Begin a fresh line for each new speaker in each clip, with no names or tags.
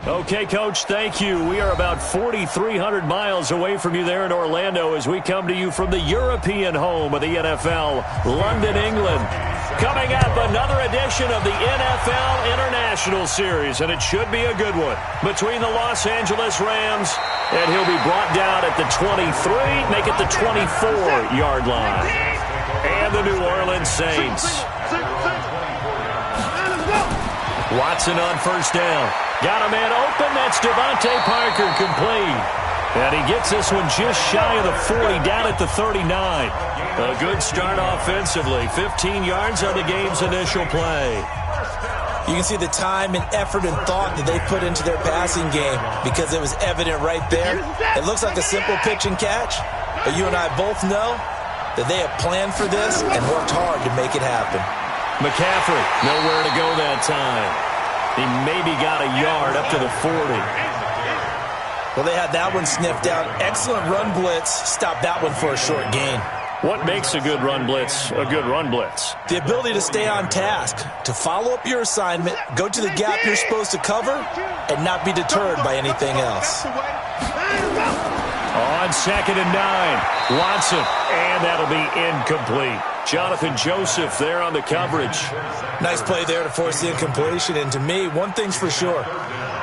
Okay, Coach, thank you. We are about 4,300 miles away from you there in Orlando as we come to you from the European home of the NFL, London, England. Coming up, another edition of the NFL International Series, and it should be a good one, between the Los Angeles Rams, and he'll be brought down at the 23, make it the 24-yard line, and the New Orleans Saints. Watson on first down. Got a man open. That's Devontae Parker, complete. And he gets this one just shy of the 40, down at the 39. A good start offensively. 15 yards on the game's initial play.
You can see the time and effort and thought that they put into their passing game because it was evident right there. It looks like a simple pitch and catch, but you and I both know that they have planned for this and worked hard to make it happen.
McCaffrey, nowhere to go that time. He maybe got a yard up to the 40.
Well, they had that one sniffed out. Excellent run blitz. Stopped that one for a short gain.
What makes a good run blitz a good run blitz?
The ability to stay on task, to follow up your assignment, go to the gap you're supposed to cover, and not be deterred by anything else.
On 2nd and 9, Watson, and that'll be incomplete. Jonathan Joseph there on the coverage.
Nice play there to force the incompletion, and to me, one thing's for sure.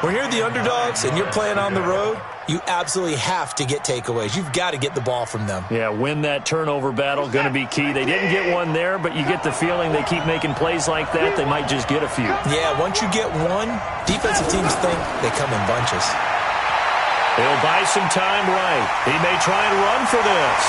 When you're the underdogs and you're playing on the road, you absolutely have to get takeaways. You've got to get the ball from them.
Yeah, win that turnover battle, going to be key. They didn't get one there, but you get the feeling they keep making plays like that, they might just get a few.
Yeah, once you get one, defensive teams think they come in bunches.
He'll buy some time right. He may try and run for this.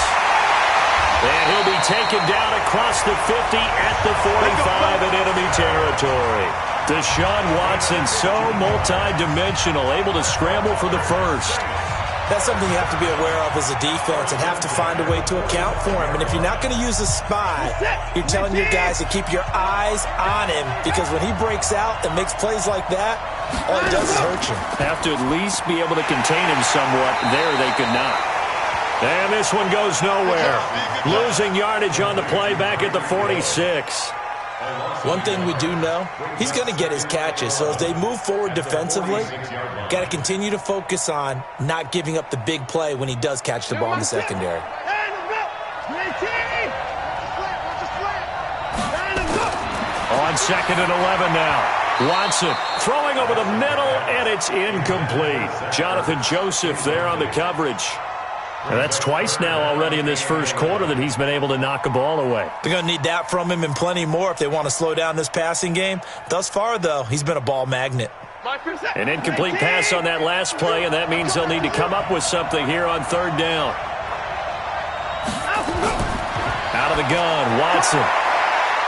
And he'll be taken down across the 50 at the 45 in enemy territory. Deshaun Watson, so multi-dimensional, able to scramble for the first.
That's something you have to be aware of as a defense and have to find a way to account for him. And if you're not going to use a spy, you're telling your guys to keep your eyes on him, because when he breaks out and makes plays like that, all it does is hurt you.
Have to at least be able to contain him somewhat. There they could not. And this one goes nowhere. Losing yardage on the play back at the 46.
One thing we do know, he's going to get his catches. So as they move forward defensively, got to continue to focus on not giving up the big play when he does catch the ball in the secondary.
On 2nd and 11 now. Watson throwing over the middle, and it's incomplete. Jonathan Joseph there on the coverage. And that's twice now already in this first quarter that he's been able to knock a ball away.
They're going to need that from him and plenty more if they want to slow down this passing game. Thus far, though, he's been a ball magnet.
An incomplete pass on that last play, and that means they'll need to come up with something here on 3rd down. Out of the gun, Watson.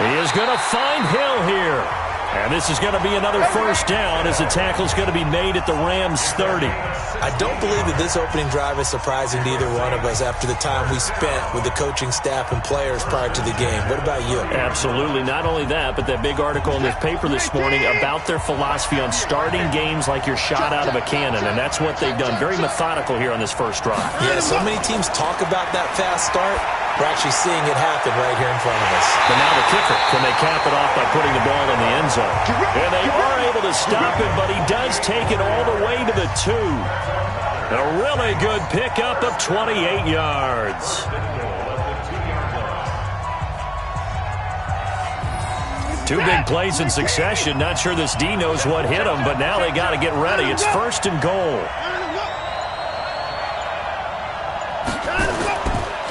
He is going to find Hill here. And this is going to be another first down as the tackle's going to be made at the Rams' 30.
I don't believe that this opening drive is surprising to either one of us after the time we spent with the coaching staff and players prior to the game. What about you?
Absolutely. Not only that, but that big article in this paper this morning about their philosophy on starting games like you're shot out of a cannon, and that's what they've done. Very methodical here on this first drive.
Yeah, so many teams talk about that fast start. We're actually seeing it happen right here in front of us.
But now the kicker, can they cap it off by putting the ball in the end zone? And they are able to stop it, but he does take it all the way to the 2. And a really good pickup of 28 yards. Two big plays in succession. Not sure this D knows what hit him, but now they got to get ready. It's 1st and goal.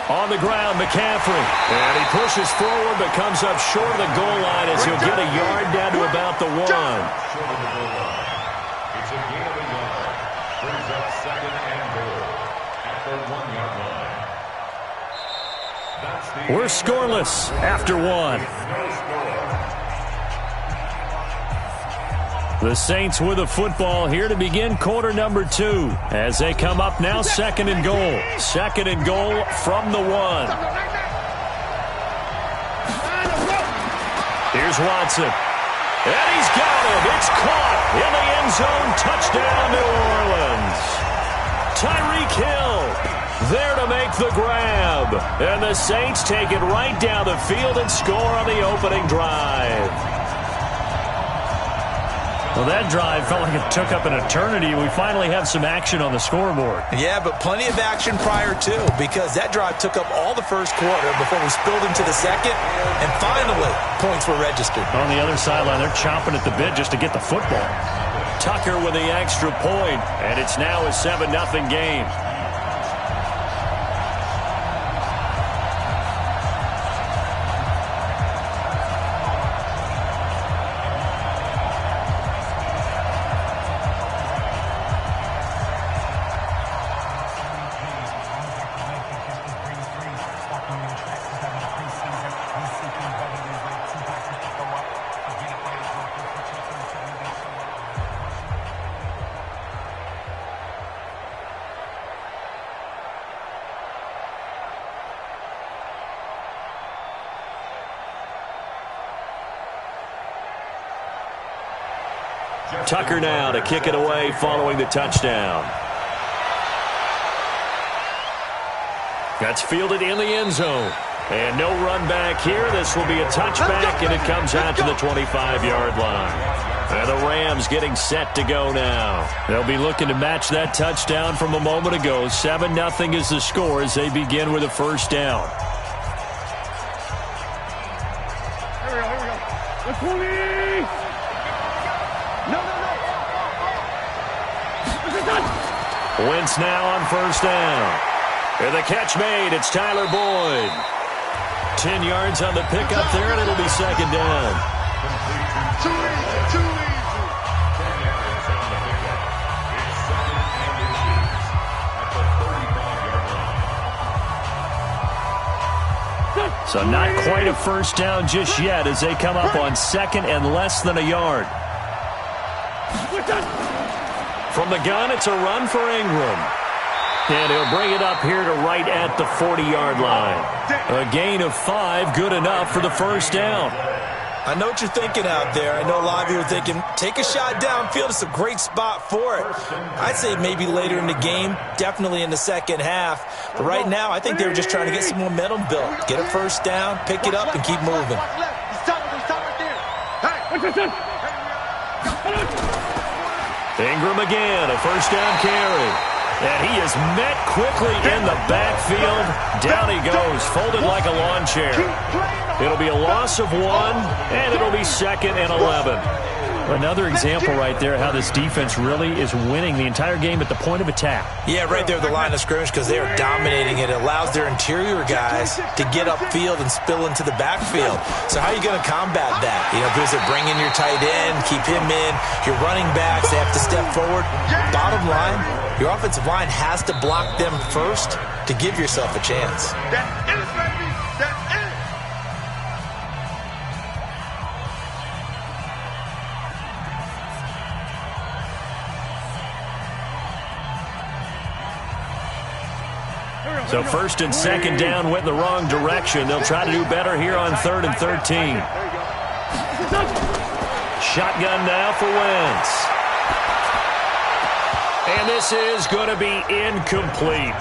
On the ground, McCaffrey. And he pushes forward but comes up short of the goal line as he'll get a yard down to about the 1.
It's a gain of a yard. Brings up 2nd and goal at the 1-yard line.
We're scoreless after 1. The Saints with the football here to begin quarter number 2 as they come up now 2nd and goal. 2nd and goal from the 1. Here's Watson. And he's got him. It's caught in the end zone. Touchdown, New Orleans. Tyreek Hill there to make the grab. And the Saints take it right down the field and score on the opening drive. Well, that drive felt like it took up an eternity. We finally have some action on the scoreboard.
Yeah, but plenty of action prior to, because that drive took up all the first quarter before we spilled into the second, and finally, points were registered.
On the other sideline, they're chomping at the bit just to get the football. Tucker with the extra point, and it's now a 7-0 game. Tucker now to kick it away following the touchdown. That's fielded in the end zone. And no run back here. This will be a touchback, and it comes out to the 25-yard line. And the Rams getting set to go now. They'll be looking to match that touchdown from a moment ago. 7-0 is the score as they begin with a first down.
Here we go. The police! No.
Wentz now on first down. And the catch made. It's Tyler Boyd. 10 yards on the pickup there, and it'll be second down.
Too easy.
10 yards on the pickup. It's 7 and inches at the 35-yard line.
So not quite a first down just yet as they come up on second and less than a yard. From the gun, it's a run for Ingram. And he'll bring it up here to right at the 40-yard line. A gain of 5, good enough for the first down.
I know what you're thinking out there. I know a lot of you are thinking, take a shot downfield. It's a great spot for it. I'd say maybe later in the game, definitely in the second half. But right now, I think they were just trying to get some momentum built. Get a first down, pick it up, and keep moving.
Ingram again, a first down carry. And he is met quickly in the backfield. Down he goes, folded like a lawn chair. It'll be a loss of 1, and it'll be second and 11. Another example right there how this defense really is winning the entire game at the point of attack.
Yeah, right there at the line of scrimmage because they are dominating it. It allows their interior guys to get upfield and spill into the backfield. So how are you going to combat that? You know, because bring in your tight end, keep him in. Your running backs, they have to step forward. Bottom line, your offensive line has to block them first to give yourself a chance.
That's it, baby. That's it.
So first and second down went in the wrong direction. They'll try to do better here on 3rd and 13. Shotgun now for Wentz. And this is going to be incomplete.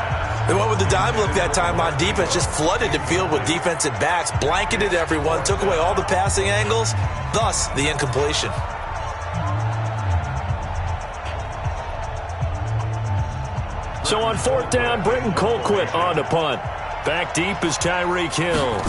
They went with the dime look that time on defense, just flooded the field with defensive backs, blanketed everyone, took away all the passing angles, thus the incompletion.
So on 4th down, Britton Colquitt on to punt. Back deep is Tyreek Hill.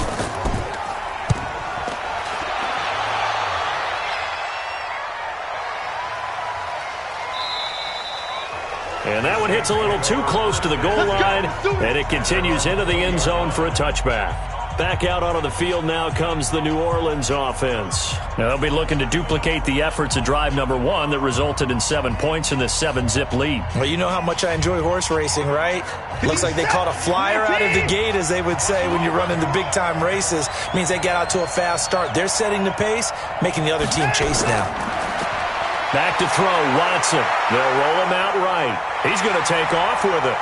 And that one hits a little too close to the goal line, and it continues into the end zone for a touchback. Back out onto the field now comes the New Orleans offense. Now they'll be looking to duplicate the efforts of drive number 1 that resulted in 7 points in the 7-zip lead.
Well, you know how much I enjoy horse racing, right? Looks like they caught a flyer out of the gate, as they would say when you're running the big-time races. Means they got out to a fast start. They're setting the pace, making the other team chase now.
Back to throw, Watson. They'll roll him out right. He's going to take off with it.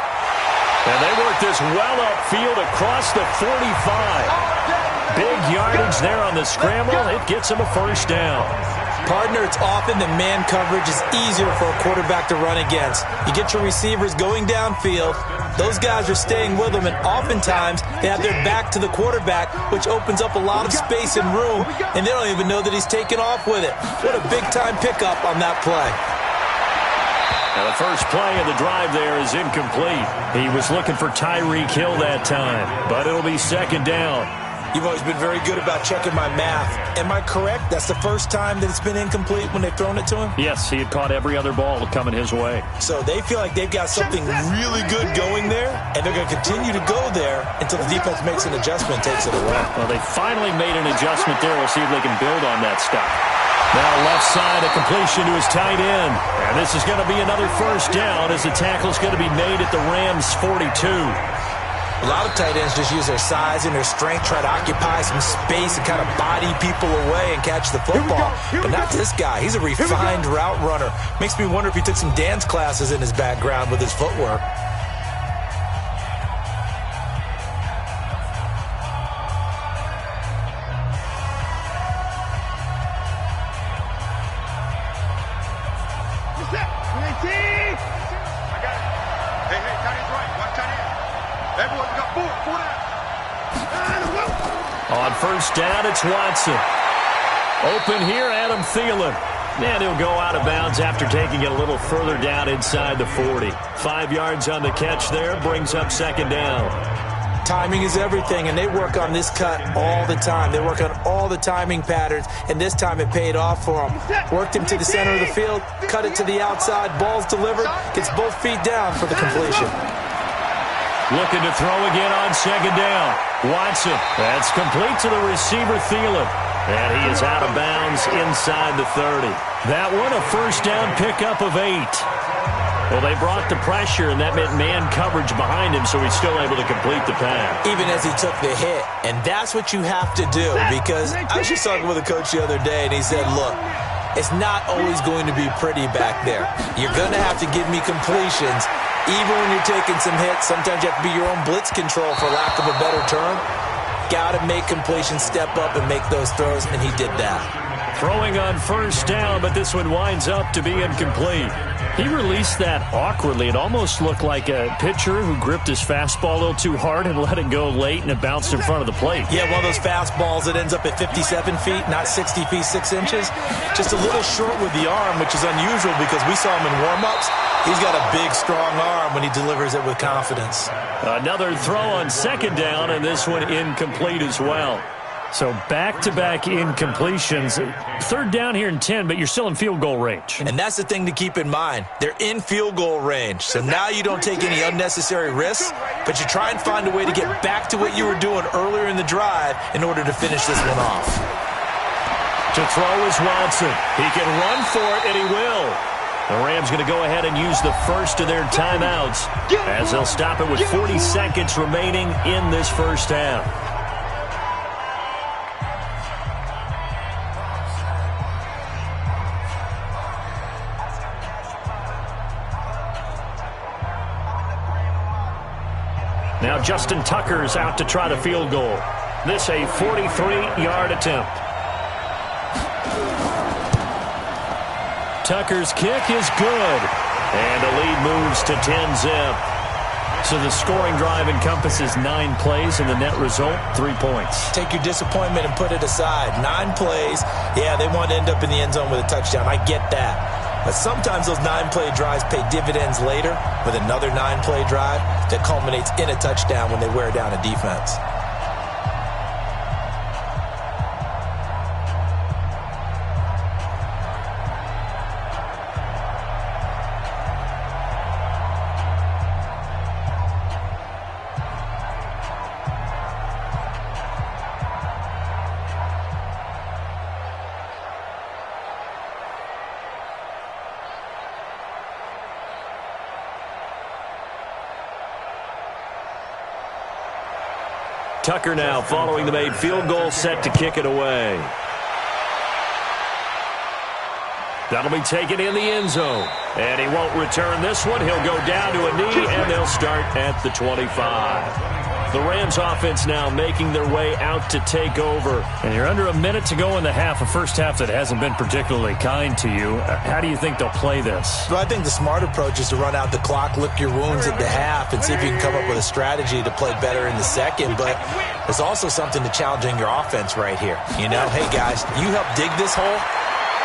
And they work this well upfield across the 45. Big yardage there on the scramble. It gets him a first down.
Partner, it's often that man coverage is easier for a quarterback to run against. You get your receivers going downfield. Those guys are staying with them, and oftentimes they have their back to the quarterback, which opens up a lot of space and room, and they don't even know that he's taken off with it. What a big-time pickup on that play.
Now the first play of the drive there is incomplete. He was looking for Tyreek Hill that time, but it'll be second down.
You've always been very good about checking my math. Am I correct? That's the first time that it's been incomplete when they've thrown it to him?
Yes, he had caught every other ball coming his way.
So they feel like they've got something really good going there, and they're going to continue to go there until the defense makes an adjustment and takes it away.
Well, they finally made an adjustment there. We'll see if they can build on that stuff. Now left side, a completion to his tight end. And this is going to be another first down as the tackle's going to be made at the Rams' 42.
A lot of tight ends just use their size and their strength, try to occupy some space and kind of body people away and catch the football. But not this guy. He's a refined route runner. Makes me wonder if he took some dance classes in his background with his footwork.
On first down, it's Watson. Open here, Adam Thielen. And he'll go out of bounds after taking it a little further down inside the 40. 5 yards on the catch there, brings up second down.
Timing is everything, and they work on this cut all the time. They work on all the timing patterns, and this time it paid off for them. Worked him to the center of the field, cut it to the outside, ball's delivered, gets both feet down for the completion.
Looking to throw again on second down. Watson, that's complete to the receiver, Thielen. And he is out of bounds inside the 30. That one, a first down pickup of 8. Well, they brought the pressure, and that meant man coverage behind him, so he's still able to complete the pass.
Even as he took the hit. And that's what you have to do, because I was just talking with a coach the other day, and he said, look, it's not always going to be pretty back there. You're going to have to give me completions. Even when you're taking some hits, sometimes you have to be your own blitz control, for lack of a better term. Got to make completions, step up and make those throws, and he did that.
Throwing on first down, but this one winds up to be incomplete. He released that awkwardly. It almost looked like a pitcher who gripped his fastball a little too hard and let it go late, and it bounced in front of the plate.
Yeah, one of those fastballs that ends up at 57 feet, not 60 feet, 6 inches. Just a little short with the arm, which is unusual because we saw him in warm-ups. He's got a big, strong arm when he delivers it with confidence.
Another throw on second down, and this one incomplete as well. So back-to-back incompletions. Third down here in 10, but you're still in field goal range.
And that's the thing to keep in mind. They're in field goal range. So now you don't take any unnecessary risks, but you try and find a way to get back to what you were doing earlier in the drive in order to finish this one off.
To throw is Watson. He can run for it, and he will. The Rams going to go ahead and use the first of their timeouts as they'll stop it with 40 seconds remaining in this first half. Now Justin Tucker's out to try the field goal. This a 43-yard attempt. Tucker's kick is good. And the lead moves to 10-zip. So the scoring drive encompasses 9 plays, and the net result, 3 points.
Take your disappointment and put it aside. 9 plays. Yeah, they want to end up in the end zone with a touchdown. I get that. But sometimes those 9-play drives pay dividends later with another 9-play drive that culminates in a touchdown when they wear down a defense.
Tucker now following the made field goal, set to kick it away. That'll be taken in the end zone. And he won't return this one. He'll go down to a knee, and they'll start at the 25. The Rams offense now making their way out to take over. And you're under a minute to go in the half, a first half that hasn't been particularly kind to you. How do you think they'll play this?
Well, I think the smart approach is to run out the clock, lick your wounds at the half, and see if you can come up with a strategy to play better in the second. But there's also something to challenging your offense right here. You know, hey, guys, you help dig this hole.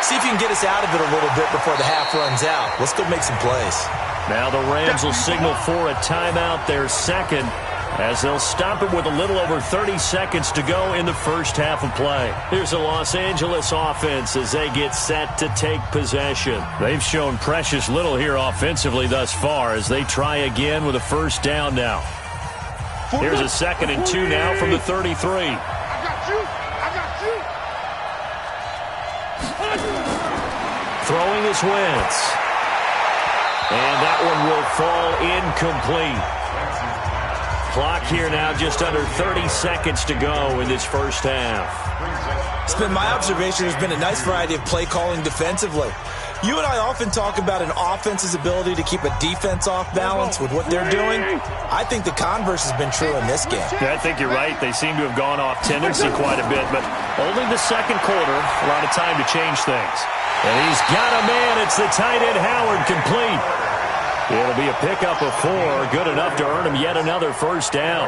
See if you can get us out of it a little bit before the half runs out. Let's go make some plays.
Now the Rams will signal for a timeout, their second, as they'll stop it with a little over 30 seconds to go in the first half of play. Here's the Los Angeles offense as they get set to take possession. They've shown precious little here offensively thus far as they try again with a first down now. Here's a 2nd and 2 now from the 33.
I got you.
Throwing is Wentz. And that one will fall incomplete. Clock here now just under 30 seconds to go in this first half.
It's been my observation there's been a nice variety of play calling defensively. You and I often talk about an offense's ability to keep a defense off balance with what they're doing. I think the converse has been true in this game.
Yeah, I think you're right. They seem to have gone off tendency quite a bit, but only the second quarter, a lot of time to change things. And he's got a man. It's the tight end Howard, complete. It'll be a pickup of 4, good enough to earn him yet another first down.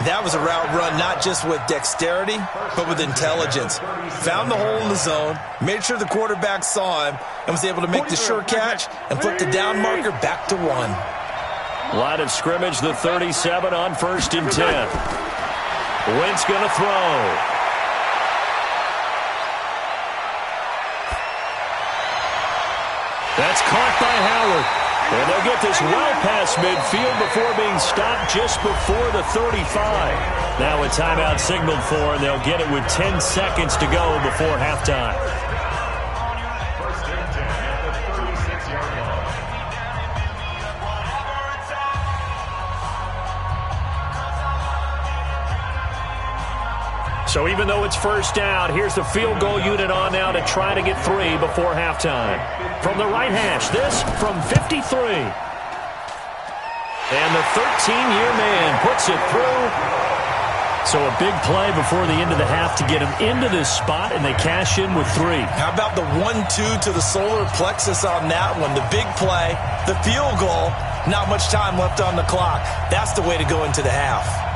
That was a route run not just with dexterity, but with intelligence. Found the hole in the zone, made sure the quarterback saw him, and was able to make the sure catch and flip the down marker back to 1.
Line of scrimmage, the 37 on 1st and 10. Wentz going to throw. That's caught by Howard. And they'll get this well past midfield before being stopped just before the 35. Now a timeout signaled for, and they'll get it with 10 seconds to go before halftime.
First and 10 at the 36-yard line.
So even though it's first down, here's the field goal unit on now to try to get 3 before halftime. From the right hash, this from 53. And the 13-year man puts it through. So a big play before the end of the half to get him into this spot, and they cash in with 3.
How about the 1-2 to the solar plexus on that one? The big play, the field goal, not much time left on the clock. That's the way to go into the half.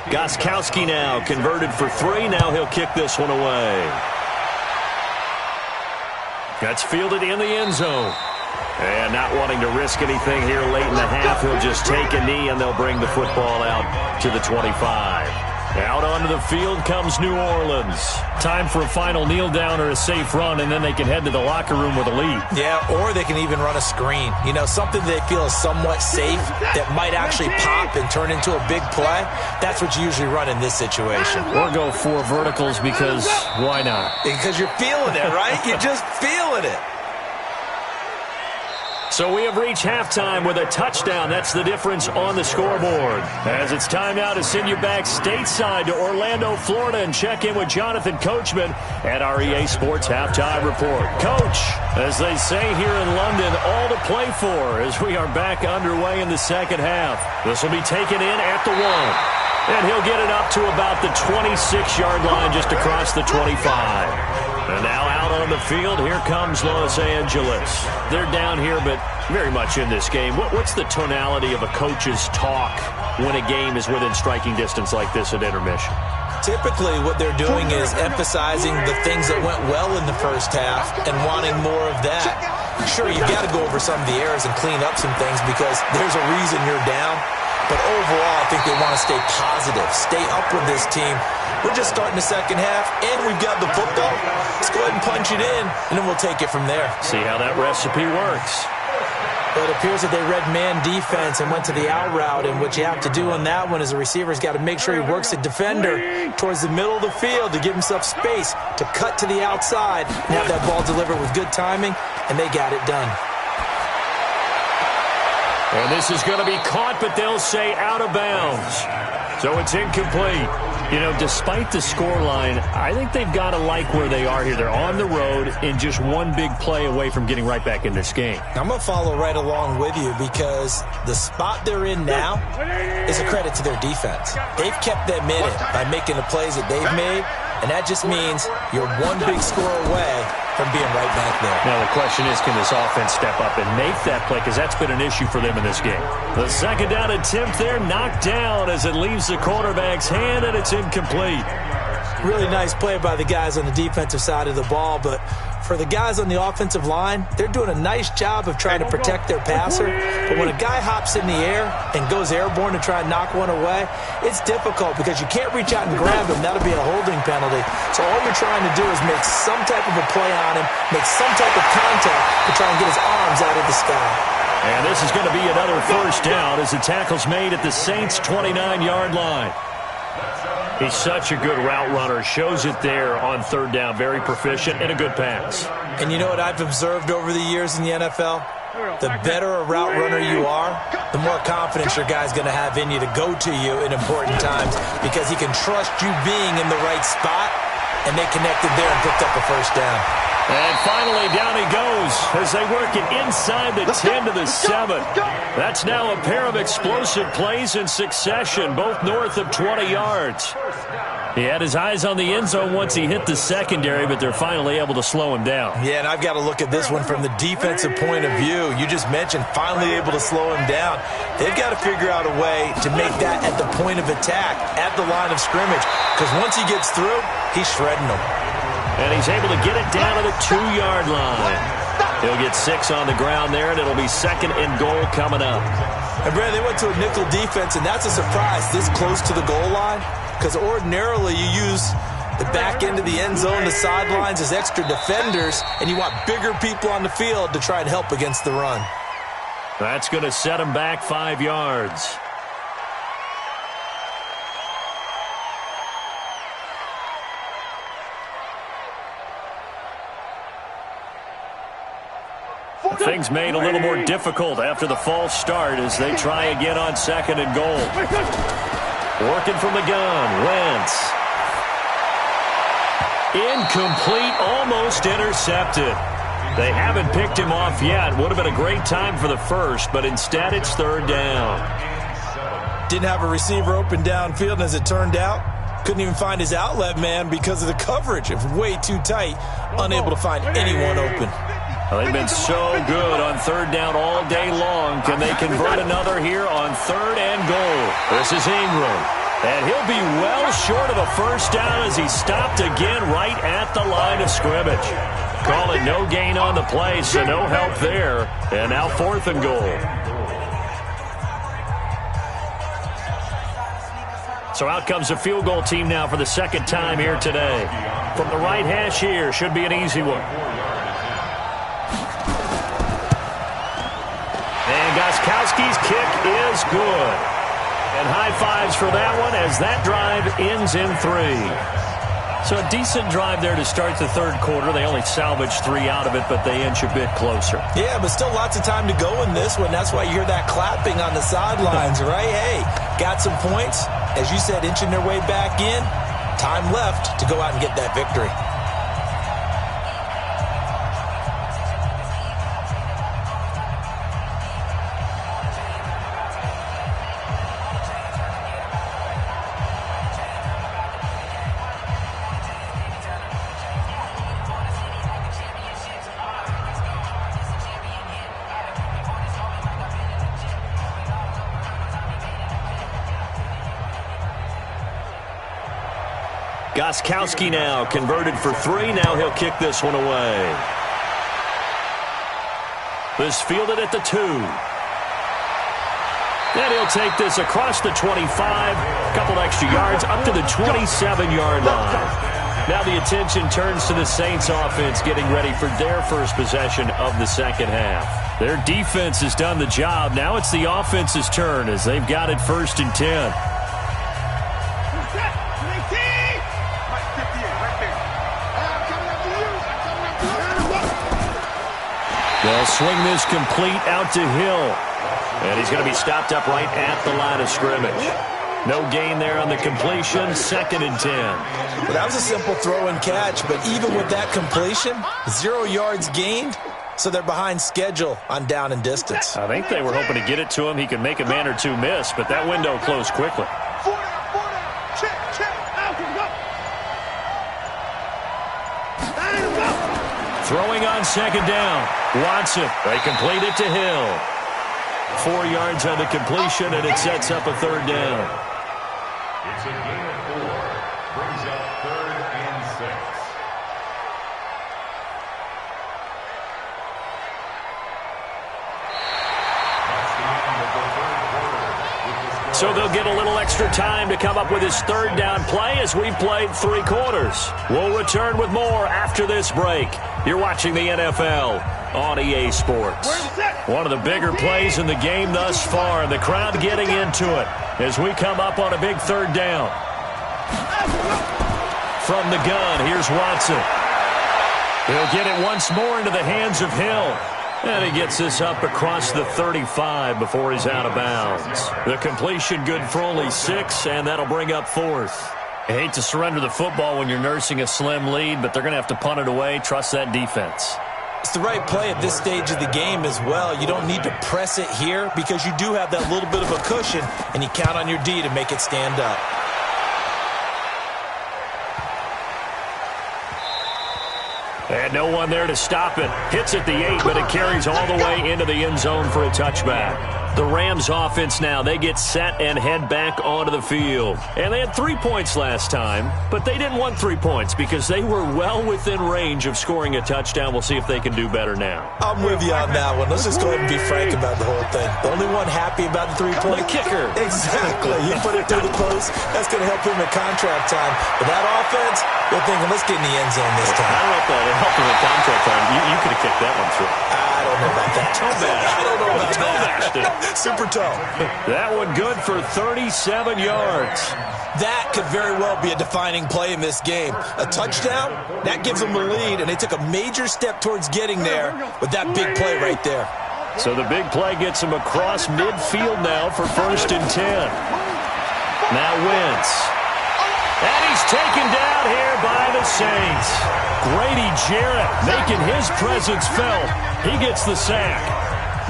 Gostkowski now converted for 3. Now he'll kick this one away. That's fielded in the end zone. And not wanting to risk anything here late in the half, he'll just take a knee and they'll bring the football out to the 25. Out onto the field comes New Orleans. Time for a final kneel down or a safe run, and then they can head to the locker room with a lead.
Yeah, or they can even run a screen. You know, something they feel is somewhat safe that might actually pop and turn into a big play. That's what you usually run in this situation.
Or go 4 verticals because why not?
Because you're feeling it, right? You're just feeling it.
So we have reached halftime with a touchdown. That's the difference on the scoreboard. As it's time now to send you back stateside to Orlando, Florida, and check in with Jonathan Coachman at our EA Sports Halftime Report. Coach, as they say here in London, all to play for as we are back underway in the second half. This will be taken in at the 1. And he'll get it up to about the 26-yard line just across the 25. And now out on the field, here comes Los Angeles. They're down here, but very much in this game. What's the tonality of a coach's talk when a game is within striking distance like this at intermission?
Typically, what they're doing is emphasizing the things that went well in the first half and wanting more of that. Sure, you've got to go over some of the errors and clean up some things because there's a reason you're down. But overall, I think they want to stay positive, stay up with this team. We're just starting the second half, and we've got the football. Let's go ahead and punch it in, and then we'll take it from there.
See how that recipe works.
Well, it appears that they read man defense and went to the out route, and what you have to do on that one is the receiver's got to make sure he works the defender towards the middle of the field to give himself space to cut to the outside and have that ball delivered with good timing, and they got it done.
And this is going to be caught, but they'll say out of bounds. So it's incomplete. You know, despite the scoreline, I think they've got to like where they are here. They're on the road and just one big play away from getting right back in this game.
I'm going to follow right along with you because the spot they're in now is a credit to their defense. They've kept them in it by making the plays that they've made, and that just means you're one big score away from being right back there.
Now the question is, can this offense step up and make that play? Because that's been an issue for them in this game. The second down attempt there knocked down as it leaves the quarterback's hand, and it's incomplete.
Really nice play by the guys on the defensive side of the ball, but for the guys on the offensive line, they're doing a nice job of trying to protect their passer. But when a guy hops in the air and goes airborne to try and knock one away, it's difficult because you can't reach out and grab him. That'll be a holding penalty. So all you're trying to do is make some type of a play on him, make some type of contact to try and get his arms out of the sky.
And this is going to be another first down as the tackle's made at the Saints' 29-yard line. He's such a good route runner. Shows it there on third down. Very proficient and a good pass.
And you know what I've observed over the years in the NFL? The better a route runner you are, the more confidence your guy's going to have in you to go to you in important times because he can trust you being in the right spot, and they connected there and picked up a first down.
And finally, down he goes as they work it inside the 10 to the 7. That's now a pair of explosive plays in succession, both north of 20 yards. He had his eyes on the end zone once he hit the secondary, but they're finally able to slow him down.
Yeah, and I've got to look at this one from the defensive point of view. You just mentioned finally able to slow him down. They've got to figure out a way to make that at the point of attack, at the line of scrimmage, because once he gets through, he's shredding them.
And he's able to get it down to the 2-yard line. He'll get 6 on the ground there, and it'll be second and goal coming up.
And, Brad, they went to a nickel defense, and that's a surprise this close to the goal line because ordinarily you use the back end of the end zone, the sidelines as extra defenders, and you want bigger people on the field to try and help against the run.
That's going to set him back 5 yards. Things made a little more difficult after the false start as they try again on second and goal. Working from the gun, Wentz. Incomplete, almost intercepted. They haven't picked him off yet. Would have been a great time for the first, but instead it's third down.
Didn't have a receiver open downfield, and as it turned out, couldn't even find his outlet man because of the coverage. It was way too tight, unable to find anyone open.
Well, they've been so good on third down all day long. Can they convert another here on third and goal? This is Ingram. And he'll be well short of a first down as he stopped again right at the line of scrimmage. Call it no gain on the play, so no help there. And now fourth and goal. So out comes the field goal team now for the second time here today. From the right hash here, should be an easy one. Gostkowski's kick is good. And high fives for that one as that drive ends in 3. So a decent drive there to start the third quarter. They only salvaged 3 out of it, but they inch a bit closer. Yeah, but still lots of time to go in this one. That's why you hear that clapping on the sidelines, right? Hey, got some points. As you said, inching their way back in. Time left to go out and get that victory. Gostkowski now converted for 3. Now he'll kick this one away. This fielded at the 2. And he'll take this across the 25. A couple extra yards up to the 27-yard line. Now the attention turns to the Saints offense getting ready for their first possession of the second half. Their defense has done the job. Now it's the offense's turn as they've got it 1st and 10. They'll swing this complete out to Hill. And he's going to be stopped up right at the line of scrimmage. No gain there on the completion, 2nd and 10.
Well, that was a simple throw and catch, but even with that completion, 0 yards gained, so they're behind schedule on down and distance.
I think they were hoping to get it to him. He could make a man or two miss, but that window closed quickly. Throwing on 2nd down. Watson. They complete it to Hill. 4 yards on the completion, and it sets up a 3rd down.
It's a gain of 4. Brings up 3rd and 6. That's the end of the 3rd quarter.
So they'll get a little extra time to come up with his 3rd down play as we've played 3 quarters. We'll return with more after this break. You're watching the NFL on EA Sports. One of the bigger plays in the game thus far, and the crowd getting into it as we come up on a big 3rd down. From the gun, here's Watson. He'll get it once more into the hands of Hill. And he gets this up across the 35 before he's out of bounds. The completion good for only 6, and that'll bring up 4th. I hate to surrender the football when you're nursing a slim lead, but they're going to have to punt it away. Trust that defense.
It's the right play at this stage of the game as well. You don't need to press it here because you do have that little bit of a cushion, and you count on your D to make it stand up.
And no one there to stop it. Hits at the 8, but it carries all the way into the end zone for a touchback. The Rams offense now, they get set and head back onto the field. And they had 3 points last time, but they didn't want 3 points because they were well within range of scoring a touchdown. We'll see if they can do better now.
I'm with you on that one. Let's just go ahead and be frank about the whole thing. The only one happy about the 3-point
kicker.
Exactly. He put it through the post. That's going to help him at contract time. But that offense, they're thinking, let's get in the end zone this time.
I don't know if that helped him at contract time. You could have kicked that one through.
I don't know about that.
I don't know about that.
Super toe.
That one good for 37 yards.
That could very well be a defining play in this game. A touchdown, that gives them the lead, and they took a major step towards getting there with that big play right there.
So the big play gets them across midfield now for 1st and 10. Now Wentz. And he's taken down here by the Saints. Grady Jarrett making his presence felt. He gets the sack.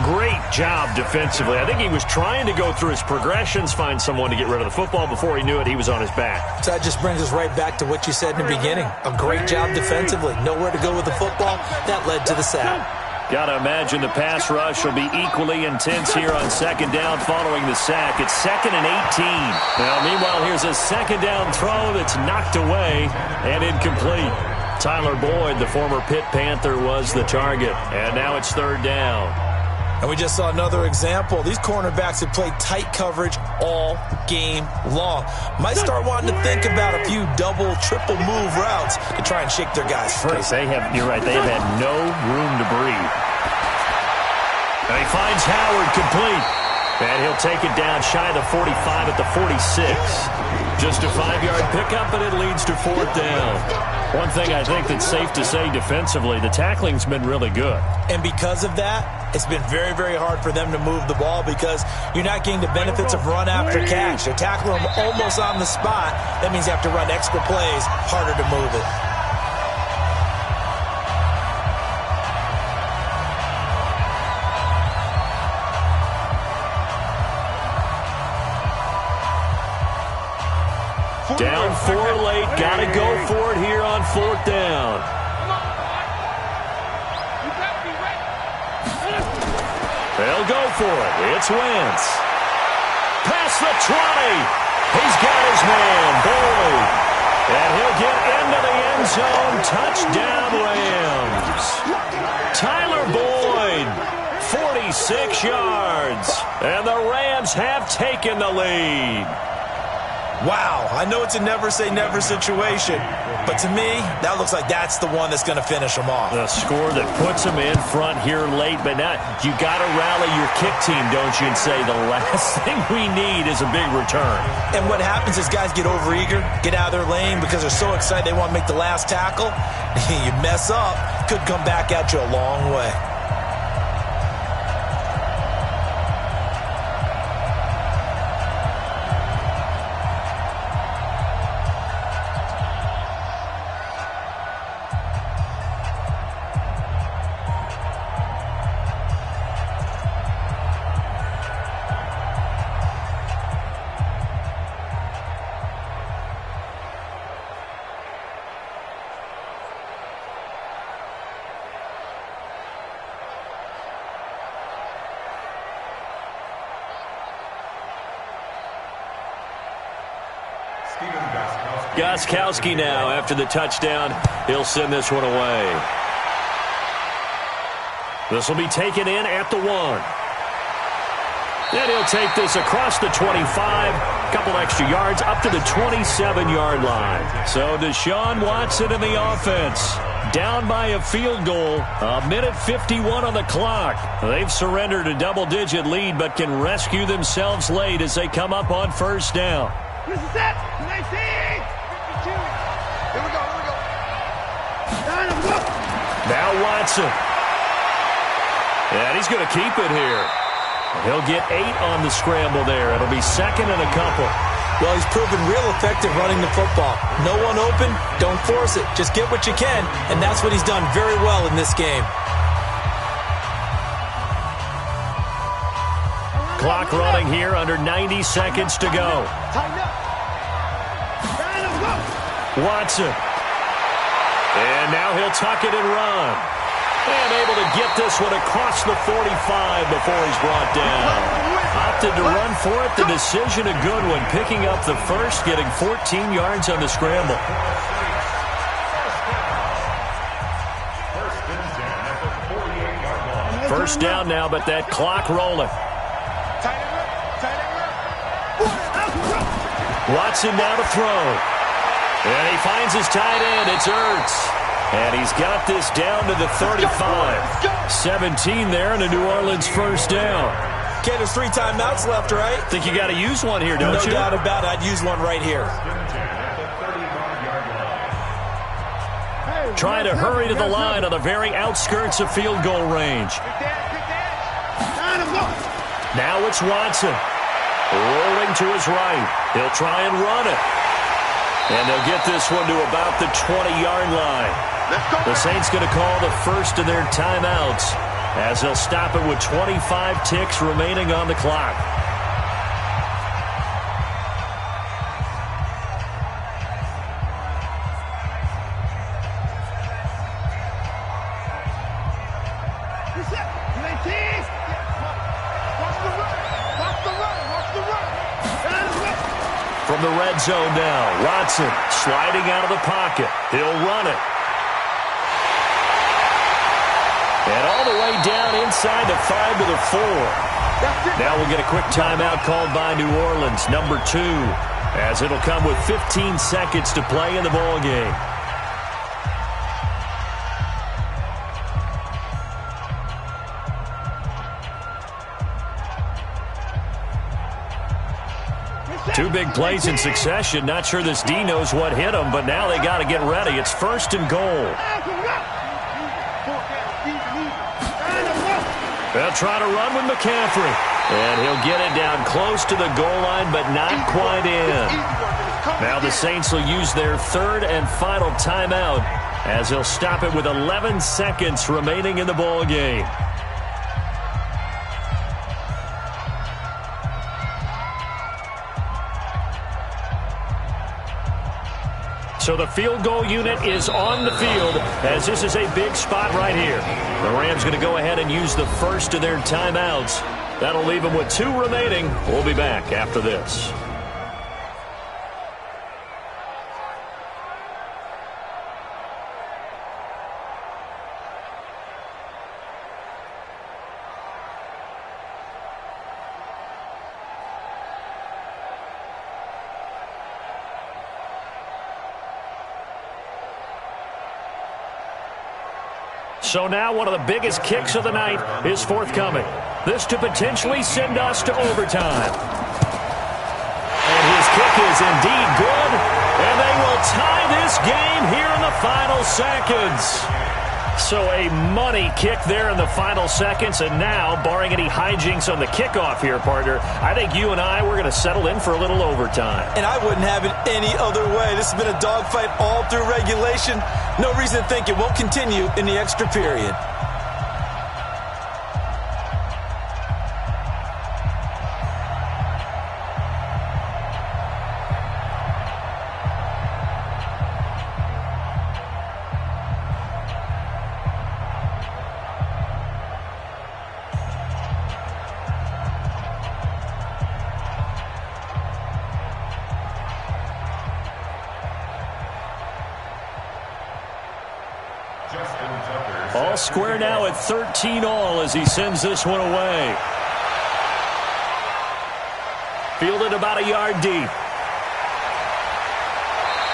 Great job defensively. I think he was trying to go through his progressions, find someone to get rid of the football. Before he knew it, he was on his back.
So that just brings us right back to what you said in the beginning. A great job defensively. Nowhere to go with the football. That led to the sack.
Got to imagine the pass rush will be equally intense here on 2nd down following the sack. It's 2nd and 18. Now, meanwhile, here's a 2nd down throw that's knocked away and incomplete. Tyler Boyd, the former Pitt Panther, was the target. And now it's 3rd down.
And we just saw another example. These cornerbacks have played tight coverage all game long. Might start wanting to think about a few double, triple move routes to try and shake their guys free.
You're right, they have had no room to breathe. And he finds Howard complete. And he'll take it down shy of the 45 at the 46. Just a 5-yard pickup, and it leads to 4th down. One thing I think that's safe to say defensively, the tackling's been really good.
And because of that, it's been very, very hard for them to move the ball because you're not getting the benefits of run after catch. They're tackling them almost on the spot. That means you have to run extra plays, harder to move it.
Down 4 late, got to go for it here on 4th down. They'll go for it. It's Wentz. Past the 20. He's got his man, Boyd. And he'll get into the end zone. Touchdown, Rams. Tyler Boyd, 46 yards. And the Rams have taken the lead.
Wow, I know it's a never-say-never situation, but to me, that looks like that's the one that's going to finish them off.
The score that puts them in front here late, but now you got to rally your kick team, don't you, and say the last thing we need is a big return.
And what happens is guys get overeager, get out of their lane because they're so excited they want to make the last tackle. You mess up, could come back at you a long way.
Gostkowski now after the touchdown. He'll send this one away. This will be taken in at the 1. And he'll take this across the 25. A couple extra yards up to the 27-yard line. So Deshaun Watson in the offense. Down by a field goal. A minute 51 on the clock. They've surrendered a double-digit lead but can rescue themselves late as they come up on first down.
This is it. Here we go.
Now Watson. And he's going to keep it here. He'll get 8 on the scramble there. It'll be second and a couple.
Well, he's proven real effective running the football. No one open, don't force it. Just get what you can, and that's what he's done very well in this game.
Clock running here, under 90 seconds to go. Watson. And now he'll tuck it and run. And able to get this one across the 45 before he's brought down. Opted to run for it. The decision a good one. Picking up the first, getting 14 yards on the scramble. First down now, but that clock rolling. Watson now to throw. And he finds his tight end. It's Ertz. And he's got this down to the 35. 17 there and a New Orleans first down.
Okay, there's 3 timeouts left, right?
Think you got to use one here, don't you?
No doubt about it. I'd use one right here.
Trying to hurry to the line on the very outskirts of field goal range. Now it's Watson. Rolling to his right. He'll try and run it. And they'll get this one to about the 20-yard line. The Saints going to call the first of their timeouts as they'll stop it with 25 ticks remaining on the clock. From the red zone now, Watson sliding out of the pocket. He'll run it. And all the way down inside the 5 to the 4. Now we'll get a quick timeout called by New Orleans, number 2, as it'll come with 15 seconds to play in the ball game. Two big plays in succession. Not sure this D knows what hit him, but now they got to get ready. It's first and goal. They'll try to run with McCaffrey. And he'll get it down close to the goal line, but not quite in. Now the Saints will use their third and final timeout as they'll stop it with 11 seconds remaining in the ball game. So the field goal unit is on the field as this is a big spot right here. The Rams going to go ahead and use the first of their timeouts. That'll leave them with 2 remaining. We'll be back after this. So now one of the biggest kicks of the night is forthcoming. This to potentially send us to overtime. And his kick is indeed good. And they will tie this game here in the final seconds. So a money kick there in the final seconds. And now, barring any hijinks on the kickoff here, partner, I think you and I, we're going to settle in for a little overtime.
And I wouldn't have it any other way. This has been a dogfight all through regulation. No reason to think it won't continue in the extra period.
All square now at 13-all as he sends this one away. Fielded about a yard deep.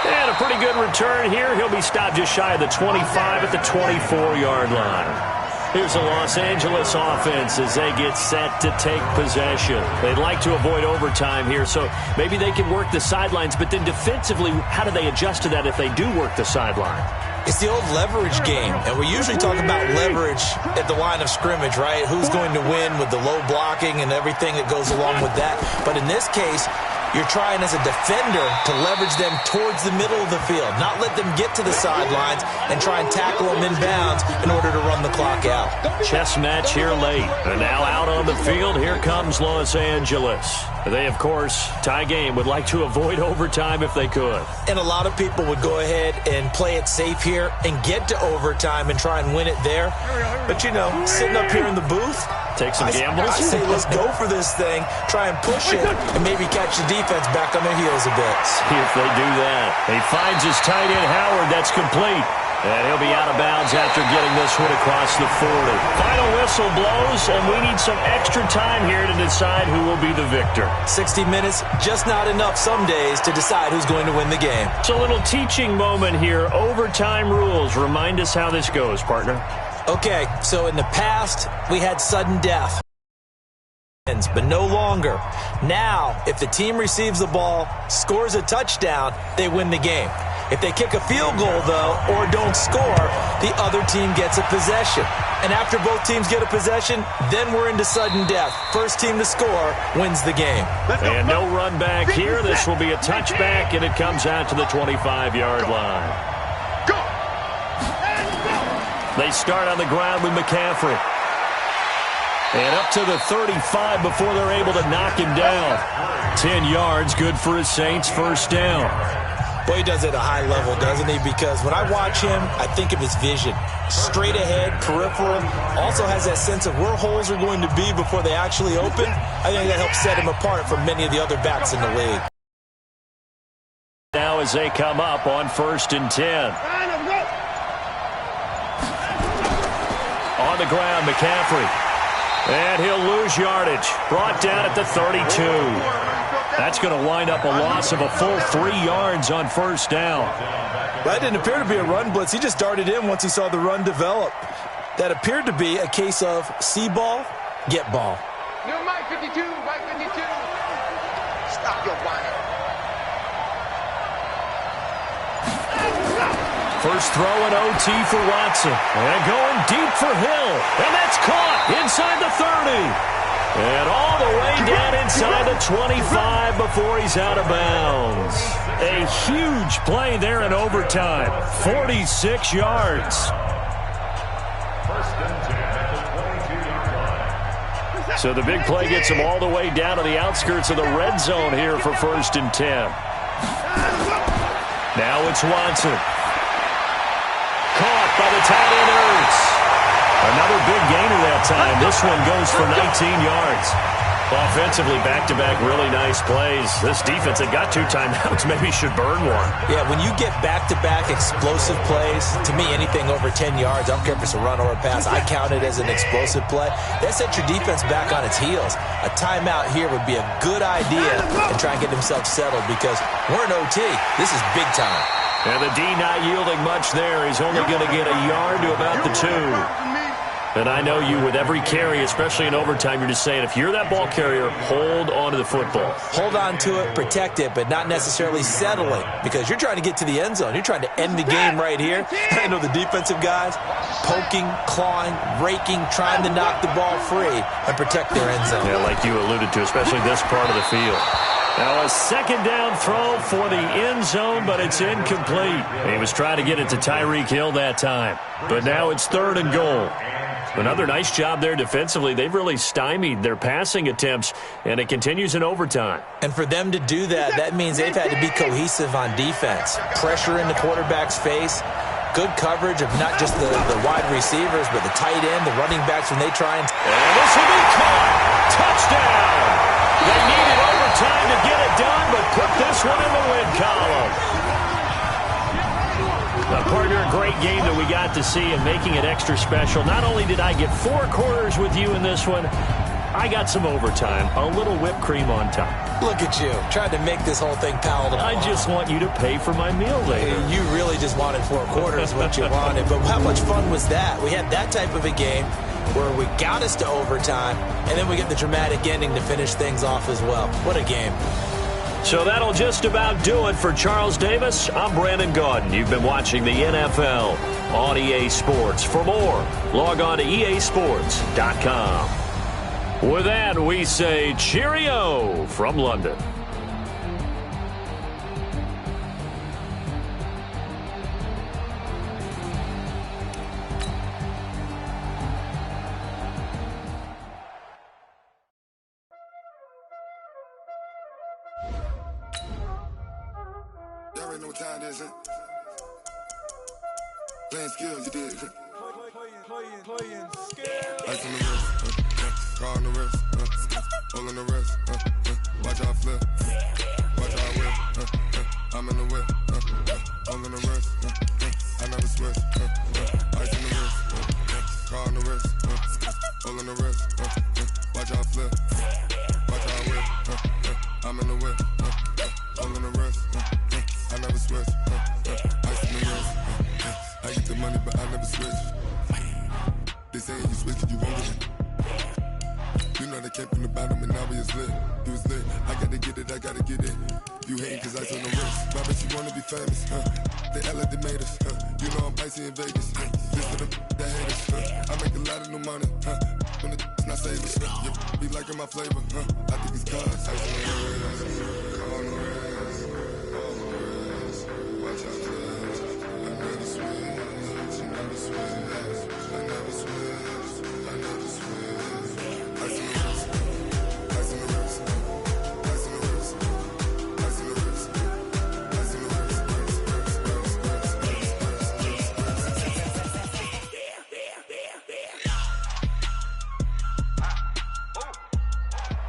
And a pretty good return here. He'll be stopped just shy of the 25 at the 24-yard line. Here's the Los Angeles offense as they get set to take possession. They'd like to avoid overtime here, so maybe they can work the sidelines. But then defensively, how do they adjust to that if they do work the sideline?
It's the old leverage game, and we usually talk about leverage at the line of scrimmage, right? Who's going to win with the low blocking and everything that goes along with that. But in this case, you're trying as a defender to leverage them towards the middle of the field, not let them get to the sidelines and try and tackle them in bounds in order to run the clock out.
Chess match here late. And now out on the field, here comes Los Angeles. They, of course, tie game, would like to avoid overtime if they could.
And a lot of people would go ahead and play it safe here and get to overtime and try and win it there. But, you know, sitting up here in the booth,
take some gambles.
I say let's go for this thing, try and push it, and maybe catch the defense back on their heels a bit.
See if they do that. He finds his tight end, Howard. That's complete. And he'll be out of bounds after getting this one across the 40. Final whistle blows, and we need some extra time here to decide who will be the victor.
60 minutes, just not enough some days to decide who's going to win the game.
So a little teaching moment here. Overtime rules. Remind us how this goes, partner.
Okay, so in the past, we had sudden death. But no longer. Now, if the team receives the ball, scores a touchdown, they win the game. If they kick a field goal, though, or don't score, the other team gets a possession. And after both teams get a possession, then we're into sudden death. First team to score wins the game.
And no run back here. This will be a touchback, and it comes out to the 25-yard line. They start on the ground with McCaffrey. And up to the 35 before they're able to knock him down. 10 yards, good for his Saints, first down.
Boy, he does it at a high level, doesn't he? Because when I watch him, I think of his vision. Straight ahead, peripheral. Also has that sense of where holes are going to be before they actually open. I think that helps set him apart from many of the other backs in the league.
Now as they come up on 1st and 10. On the ground, McCaffrey. And he'll lose yardage. Brought down at the 32. That's going to wind up a loss of a full 3 yards on first down.
That didn't appear to be a run blitz. He just darted in once he saw the run develop. That appeared to be a case of see ball, get ball.
New Mike 52, Mike 52. Stop your whining.
First throw in OT for Watson. And going deep for Hill. And that's caught inside the 30. And all the way down inside the 25 before he's out of bounds. A huge play there in overtime. 46 yards. So the big play gets him all the way down to the outskirts of the red zone here for 1st and 10. Now it's Watson. Caught by the tight end Ertz. Another big gainer that time. This one goes for 19 yards. Offensively, back-to-back really nice plays. This defense that got 2 timeouts maybe should burn one.
Yeah, when you get back-to-back explosive plays, to me, anything over 10 yards, I don't care if it's a run or a pass, I count it as an explosive play. That sets your defense back on its heels. A timeout here would be a good idea and try and get themselves settled because we're in OT. This is big time.
And the D not yielding much there. He's only going to get a yard to about the 2. And I know you, with every carry, especially in overtime, you're just saying, if you're that ball carrier, hold on to the football.
Hold on to it, protect it, but not necessarily settle it because you're trying to get to the end zone. You're trying to end the game right here. I know the defensive guys poking, clawing, raking, trying to knock the ball free and protect their end zone.
Yeah, like you alluded to, especially this part of the field. Now a second down throw for the end zone, but it's incomplete. He was trying to get it to Tyreek Hill that time. But now it's 3rd and goal. Another nice job there defensively. They've really stymied their passing attempts, and it continues in overtime.
And for them to do that, that means they've had to be cohesive on defense. Pressure in the quarterback's face, good coverage of not just the wide receivers, but the tight end, the running backs when they try and
this will be caught. Touchdown. They needed overtime to get it done, but put this one in the win column. Partner, a great game that we got to see and making it extra special. Not only did I get 4 quarters with you in this one, I got some overtime, a little whipped cream on top.
Look at you, trying to make this whole thing palatable.
I just want you to pay for my meal later.
You really just wanted 4 quarters, what you wanted. But how much fun was that? We had that type of a game where we got us to overtime, and then we get the dramatic ending to finish things off as well. What a game.
So that'll just about do it for Charles Davis. I'm Brandon Gaudin. You've been watching the NFL on EA Sports. For more, log on to easports.com. With that, we say cheerio from London.
Y'all already know what time it is, huh? Playing skills, you did. Playing skills. Ice on the wrist, car on the wrist, hole in the wrist, watch how I flip, watch how I whip, I'm in the whip, hole in the wrist, I never switch, ice on the wrist, car on the wrist, hole in the wrist, watch how I flip, watch how I whip, I'm in the whip, hole in the wrist, I never switch, ice in the wrist, I get the money but I never switch. They saying you switch cause you won't get it. You know they came from the bottom and now we is lit. You was lit, I gotta get it, I gotta get it. You hating cause ice on the wrist. Why bet you wanna be famous, They act like they made us, You know I'm icy in Vegas, This for the that hate us, I make a lot of new money, When it's not savers, Be liking my flavor, I think it's cause ice on the wrist, on the wrist, watch out, I never switch, you never switch. I never switch, I never switch. Ice in the wrist, ice in the wrist, ice in the wrist, ice in the wrist, ice in the
wrist.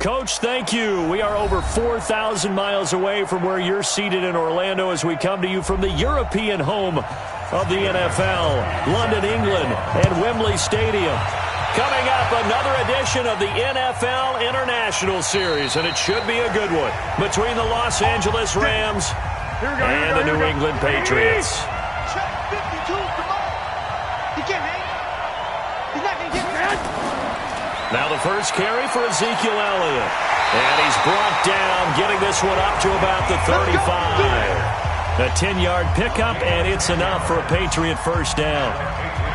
Coach, thank you. We are over 4,000 miles away from where you're seated in Orlando as we come to you from the European home of the NFL, London, England, and Wembley Stadium. Coming up, another edition of the NFL International Series, and it should be a good one, between the Los Angeles Rams and the New England Patriots.
Check 52, come on. He can't hang. He's not going to get mad.
Now the first carry for Ezekiel Elliott. And he's brought down, getting this one up to about the 35. A 10-yard pickup, and it's enough for a Patriot first down.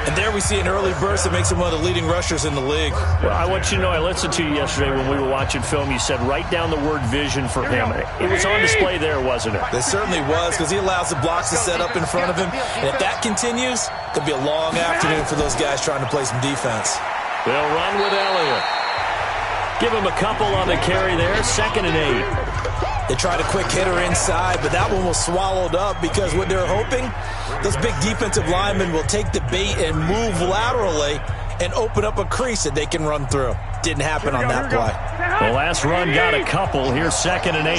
And there we see an early burst that makes him one of the leading rushers in the league.
Well, I want you to know, I listened to you yesterday when we were watching film. You said write down the word vision for him. It was on display there, wasn't it?
It certainly was, because he allows the blocks to set up in front of him. And if that continues, it could be a long afternoon for those guys trying to play some defense.
They'll run with Elliott. Give him a couple on the carry there, 2nd and 8.
They tried a quick hitter inside, but that one was swallowed up because what they're hoping, those big defensive linemen will take the bait and move laterally and open up a crease that they can run through. Didn't happen on that play.
The last run got a couple. Here's 2nd and 8.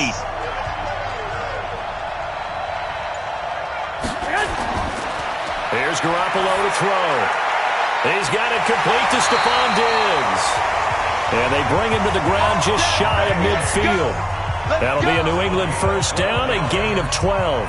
Here's Garoppolo to throw. He's got it complete to Stephon Diggs. And they bring him to the ground just shy of midfield. That'll be a New England first down, a gain of 12.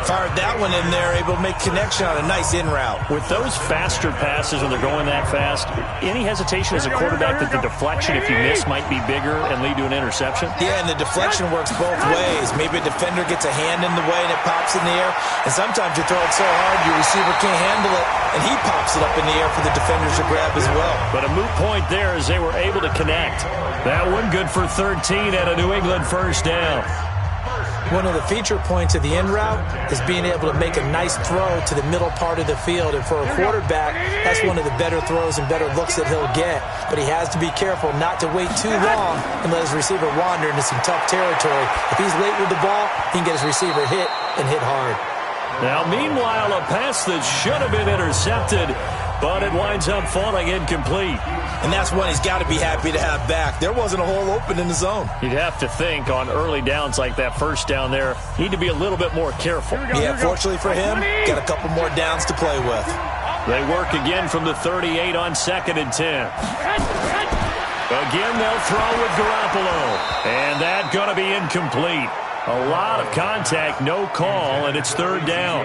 Fired that one in there, able to make connection on a nice in route.
With those faster passes when they're going that fast, any hesitation as a quarterback that the deflection, if you miss, might be bigger and lead to an interception?
Yeah, and the deflection works both ways. Maybe a defender gets a hand in the way and it pops in the air. And sometimes you throw it so hard your receiver can't handle it, and he pops it up in the air for the defenders to grab as well.
But a moot point there as they were able to connect. That one good for 13 and a New England first down.
One of the feature points of the in route is being able to make a nice throw to the middle part of the field. And for a quarterback, that's one of the better throws and better looks that he'll get. But he has to be careful not to wait too long and let his receiver wander into some tough territory. If he's late with the ball, he can get his receiver hit and hit hard.
Now, meanwhile, a pass that should have been intercepted, but it winds up falling incomplete.
And that's one he's got to be happy to have back. There wasn't a hole open in the zone.
You'd have to think on early downs like that first down there, need to be a little bit more careful.
Yeah, fortunately for him, got a couple more downs to play with.
They work again from the 38 on 2nd and 10. Again, they'll throw with Garoppolo. And that's going to be incomplete. A lot of contact, no call, and it's 3rd down.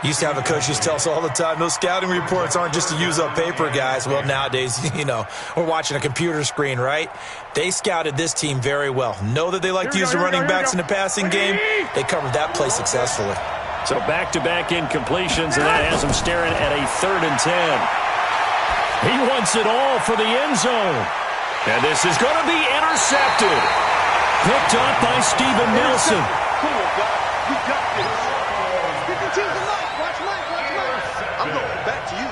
Used to have a coach used to tell us all the time, those scouting reports aren't just to use up paper, guys. Well, nowadays, we're watching a computer screen, right? They scouted this team very well. Know that they like to use the running backs in the passing game. They covered that play successfully.
So back-to-back incompletions, and that has them staring at a 3rd and 10. He wants it all for the end zone. And this is going to be intercepted. Picked up by Steven Nelson.
Come on, God. You got this. You can choose the light. Watch Mike. I'm going back to you.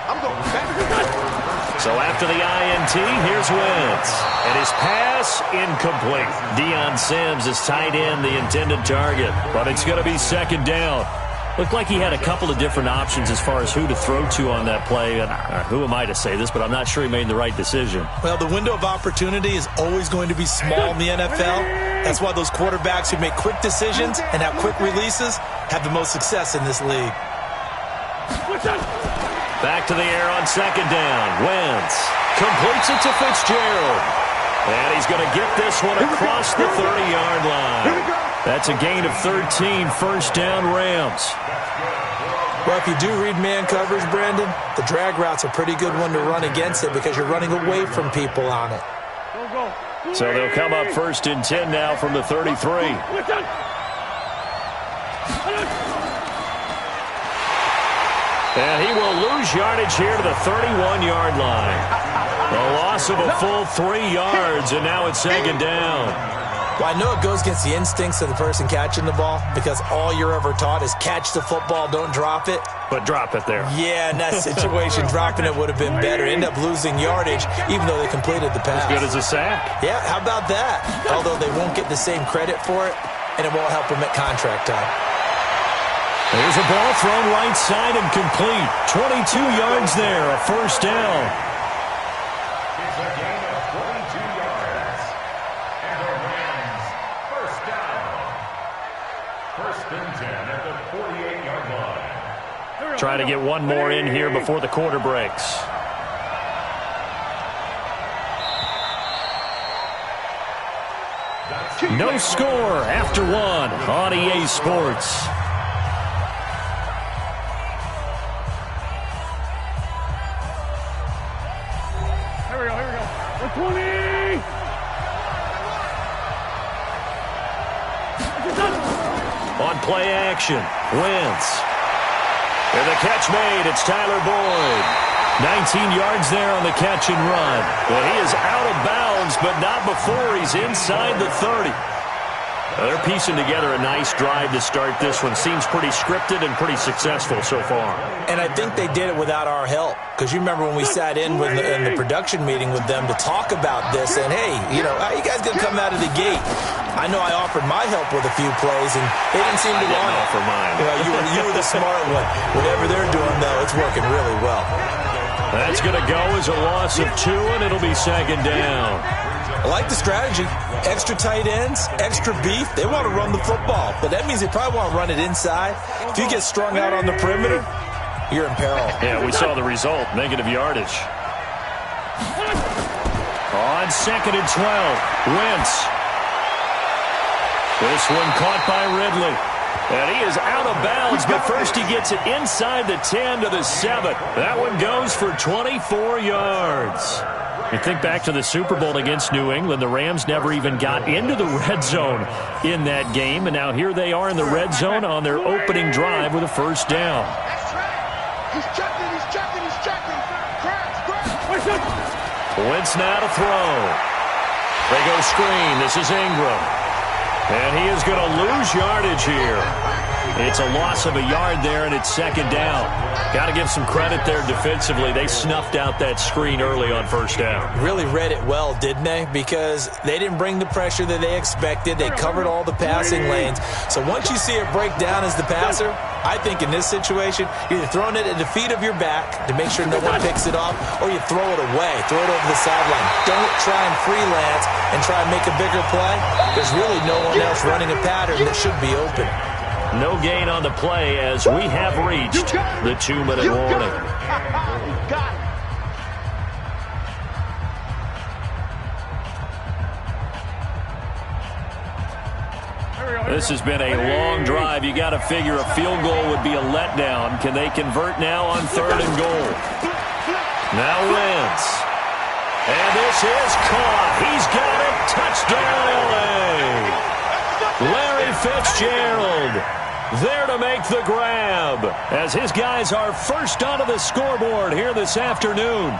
I'm going back to you.
So after the INT, here's Wentz. And his pass, incomplete. Deion Sims is tight end, the intended target. But it's going to be 2nd down. Looked like he had a couple of different options as far as who to throw to on that play. And who am I to say this, but I'm not sure he made the right decision.
Well, the window of opportunity is always going to be small in the NFL. That's why those quarterbacks who make quick decisions and have quick releases have the most success in this league.
Back to the air on 2nd down. Wentz completes it to Fitzgerald. And he's going to get this one across the 30-yard line. That's a gain of 13, 1st down Rams.
Well, if you do read man coverage, Brandon, the drag route's a pretty good one to run against it because you're running away from people on it.
So they'll come up 1st and 10 now from the 33. And he will lose yardage here to the 31-yard line. A loss of a full 3 yards, and now it's 2nd down.
Well, I know it goes against the instincts of the person catching the ball because all you're ever taught is catch the football, don't drop it.
But drop it there.
Yeah, in that situation, dropping it would have been better. End up losing yardage, even though they completed the pass.
As good as a sack.
Yeah, how about that? Although they won't get the same credit for it, and it won't help them at contract time.
There's a ball thrown right side and complete. 22 yards there, a 1st down.
It's a gain of 22 yards. And the Rams, 1st down. 1st and 10 at the 48-yard line.
Try to get one more in here before the quarter breaks. No score after one on EA Sports.
Here we go. 20!
On play action, Wentz. And the catch made, it's Tyler Boyd. 19 yards there on the catch and run. Well, he is out of bounds, but not before he's inside the 30. They're piecing together a nice drive to start this one. Seems pretty scripted and pretty successful so far.
And I think they did it without our help. Because you remember when we sat in the production meeting with them to talk about this. And, hey, how you guys going to come out of the gate? I know I offered my help with a few plays, and they didn't seem to want it.
Offer mine.
You were the smart one. Whatever they're doing, though, it's working really well.
That's going to go as a loss of 2, and it'll be 2nd down.
I like the strategy. Extra tight ends, extra beef. They want to run the football, but that means they probably want to run it inside. If you get strung out on the perimeter, you're in peril.
Yeah, we saw the result, negative yardage. On 2nd and 12, Wentz. This one caught by Ridley. And he is out of bounds, but first he gets it inside the 10 to the 7. That one goes for 24 yards. You think back to the Super Bowl against New England, the Rams never even got into the red zone in that game, and now here they are in the red zone on their opening drive with a first down.
He's checking, he's checking, he's checking.
Wentz now to throw. They go screen. This is Ingram. And he is going to lose yardage here. It's a loss of a yard there, and it's second down. Got to give some credit there defensively. They snuffed out that screen early on first down.
Really read it well, didn't they? Because they didn't bring the pressure that they expected. They covered all the passing lanes. So once you see it break down as the passer, I think in this situation, you're either throwing it at the feet of your back to make sure no one picks it off, or you throw it away, throw it over the sideline. Don't try and freelance and try and make a bigger play. There's really no one else running a pattern that should be open.
No gain on the play as we have reached the 2-minute warning.
Got it.
This has been a long drive. You got to figure a field goal would be a letdown. Can they convert now on 3rd and goal? Now Wentz. And this is caught. He's got it. Touchdown, L.A. Larry Fitzgerald there to make the grab as his guys are first onto the scoreboard here this afternoon.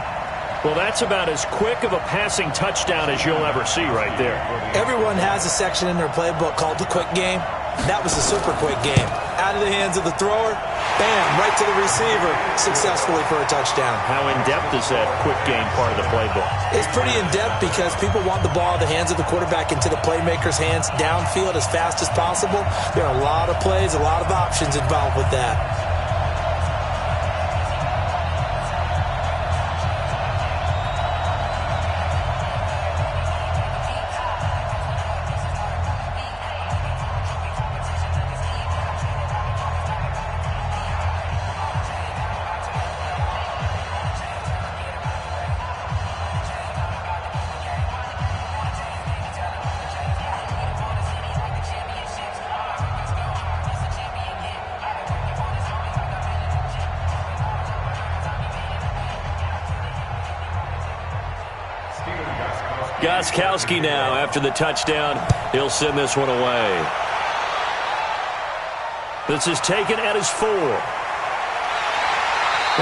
Well, that's about as quick of a passing touchdown as you'll ever see right there.
Everyone has a section in their playbook called the quick game. That was a super quick game. Out of the hands of the thrower, bam, right to the receiver, successfully for a touchdown.
How in-depth is that quick game part of the playbook?
It's pretty in-depth because people want the ball in the hands of the quarterback into the playmaker's hands downfield as fast as possible. There are a lot of plays, a lot of options involved with that.
Gostkowski now after the touchdown. He'll send this one away. This is taken at his 4.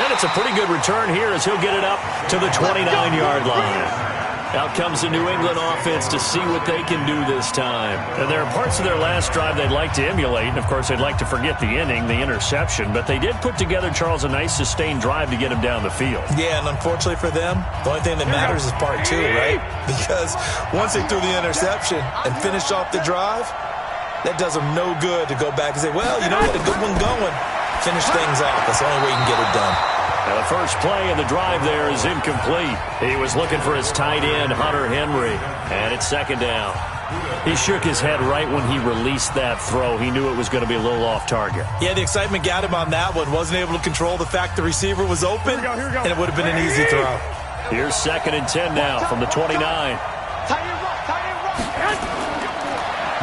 And it's a pretty good return here as he'll get it up to the 29-yard line. Out comes the New England offense to see what they can do this time. And there are parts of their last drive they'd like to emulate. And, of course, they'd like to forget the inning, the interception. But they did put together, Charles, a nice sustained drive to get him down the field.
Yeah, and unfortunately for them, the only thing that matters is part 2, right? Because once they threw the interception and finished off the drive, that does them no good to go back and say, well, you know what, a good one going. Finish things off. That's the only way you can get it done.
Now the first play of the drive there is incomplete. He was looking for his tight end, Hunter Henry, and it's second down. He shook his head right when he released that throw. He knew it was going to be a little off target.
Yeah, the excitement got him on that one. Wasn't able to control the fact the receiver was open, and it would have been an easy throw.
Here's 2nd and 10 now from the 29.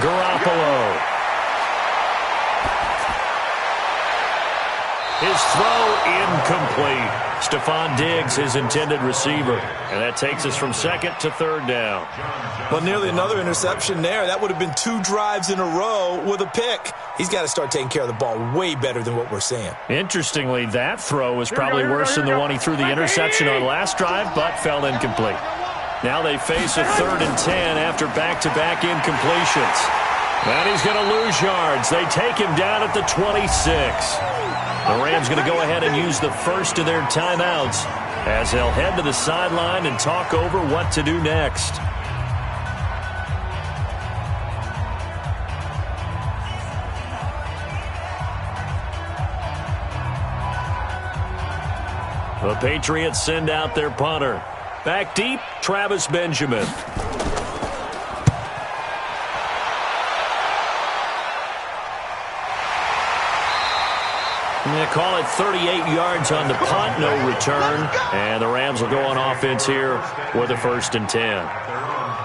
Garoppolo. His throw incomplete. Stephon Diggs, his intended receiver. And that takes us from 2nd to 3rd down.
Well, nearly another interception there. That would have been 2 drives in a row with a pick. He's got to start taking care of the ball way better than what we're seeing.
Interestingly, that throw was probably worse than the one he threw the interception on last drive, but fell incomplete. Now they face a 3rd and 10 after back-to-back incompletions. And he's going to lose yards. They take him down at the 26. The Rams going to go ahead and use the first of their timeouts as they'll head to the sideline and talk over what to do next. The Patriots send out their punter. Back deep, Travis Benjamin. Yeah, call it 38 yards on the punt, no return. And the Rams will go on offense here with a 1st and 10.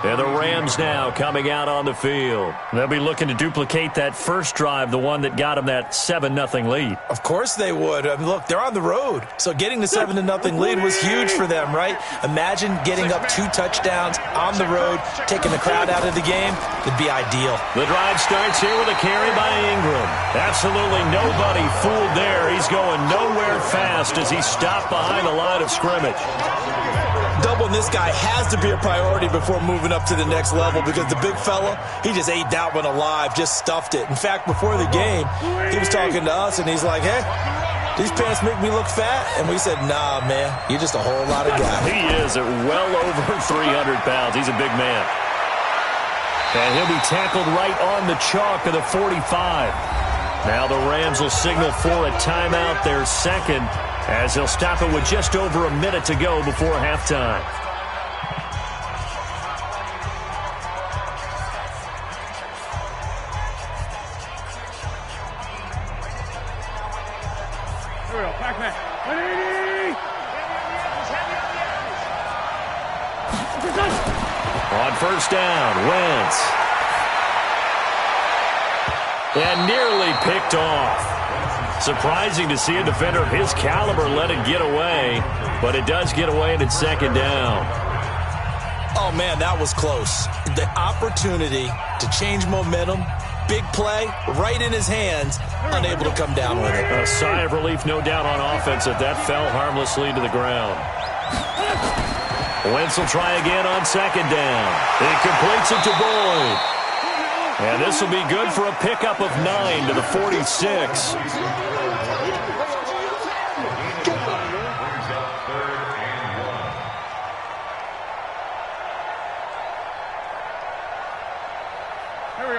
And the Rams now coming out on the field. They'll be looking to duplicate that first drive, the one that got them that 7-0 lead.
Of course they would. I mean, look, they're on the road. So getting the 7-0 lead was huge for them, right? Imagine getting up 2 touchdowns on the road, taking the crowd out of the game. It'd be ideal.
The drive starts here with a carry by Ingram. Absolutely nobody fooled there. He's going nowhere fast as he's stopped behind the line of scrimmage.
Doubling this guy has to be a priority before moving up to the next level because the big fella, he just ate that one alive, just stuffed it. In fact, before the game, he was talking to us, and he's like, hey, these pants make me look fat? And we said, nah, man, you're just a whole lot of guy.
He is at well over 300 pounds. He's a big man. And he'll be tackled right on the chalk of the 45. Now the Rams will signal for a timeout, their second, as they'll stop it with just over a minute to go before halftime.
Here we go, Pac-Man. 180!
On first down, Wentz. And nearly picked off. Surprising to see a defender of his caliber let it get away, but it does get away and it's second down.
Oh, man, that was close. The opportunity to change momentum, big play, right in his hands, unable to come down with it.
A sigh of relief, no doubt, on offense that that fell harmlessly to the ground. Wentz will try again on second down. He completes it to Boyd. And this will be good for a pickup of 9 to the 46.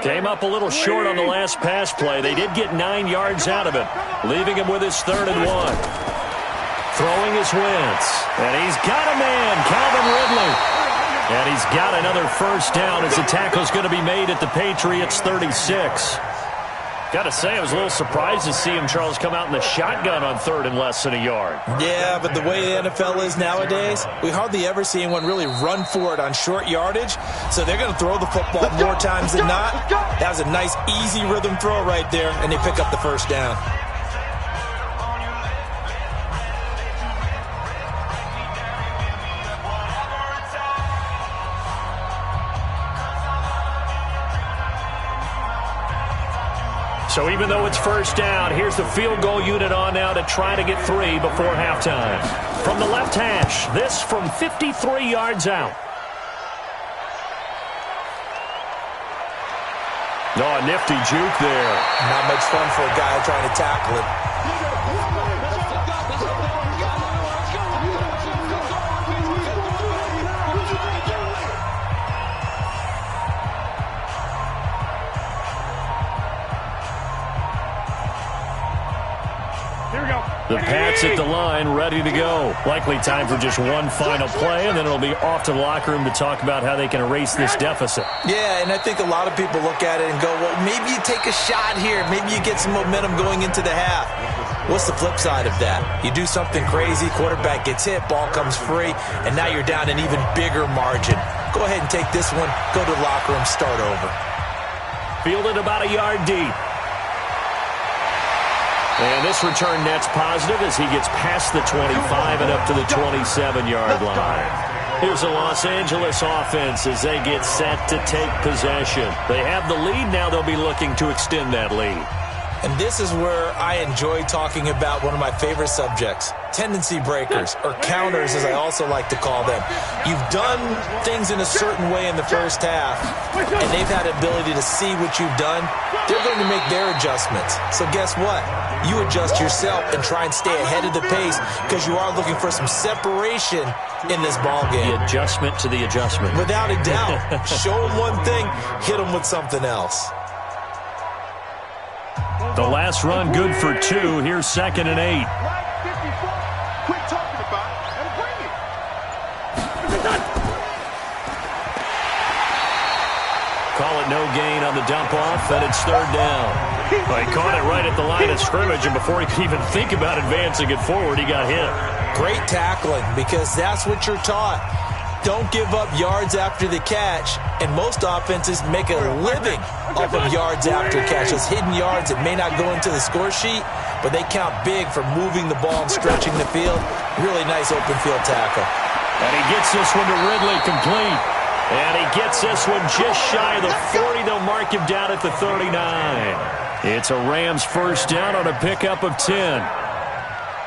Came up a little short on the last pass play. They did get 9 yards out of it, leaving him with his 3rd and 1. Throwing his Wentz. And he's got a man, Calvin Ridley. And he's got another first down as the tackle's going to be made at the Patriots' 36. Got to say, I was a little surprised to see him, Charles, come out in the shotgun on 3rd and less than a yard.
Yeah, but the way the NFL is nowadays, we hardly ever see anyone really run for it on short yardage. So they're going to throw the football more times than not. That was a nice, easy rhythm throw right there, and they pick up the first down.
So even though it's first down, here's the field goal unit on now to try to get 3 before halftime. From the left hash, this from 53 yards out. Oh, a nifty juke there.
Not much fun for a guy trying to tackle it.
The Pats at the line, ready to go. Likely time for just one final play, and then it'll be off to the locker room to talk about how they can erase this deficit.
Yeah, and I think a lot of people look at it and go, well, maybe you take a shot here. Maybe you get some momentum going into the half. What's the flip side of that? You do something crazy, quarterback gets hit, ball comes free, and now you're down an even bigger margin. Go ahead and take this one, go to the locker room, start over.
Fielded about a yard deep. And this return net's positive as he gets past the 25 and up to the 27-yard line. Here's the Los Angeles offense as they get set to take possession. They have the lead. Now they'll be looking to extend that lead.
And this is where I enjoy talking about one of my favorite subjects, tendency breakers, or counters as I also like to call them. You've done things in a certain way in the first half, and they've had the ability to see what you've done. They're going to make their adjustments. So guess what? You adjust yourself and try and stay ahead of the pace because you are looking for some separation in this ball game.
The adjustment to the adjustment.
Without a doubt. Show them one thing, hit them with something else.
The last run good for 2. Here's 2nd and 8.
Quit talking about it and bring it.
Call it no gain on the dump off, and it's 3rd down. Well, he caught it right at the line of scrimmage, and before he could even think about advancing it forward, he got hit.
Great tackling, because that's what you're taught. Don't give up yards after the catch, and most offenses make a living off of yards after catch. Those hidden yards that may not go into the score sheet, but they count big for moving the ball and stretching the field. Really nice open field tackle.
And he gets this one to Ridley, complete. And he gets this one just shy of the 40. They'll mark him down at the 39. It's a Rams first down on a pickup of 10.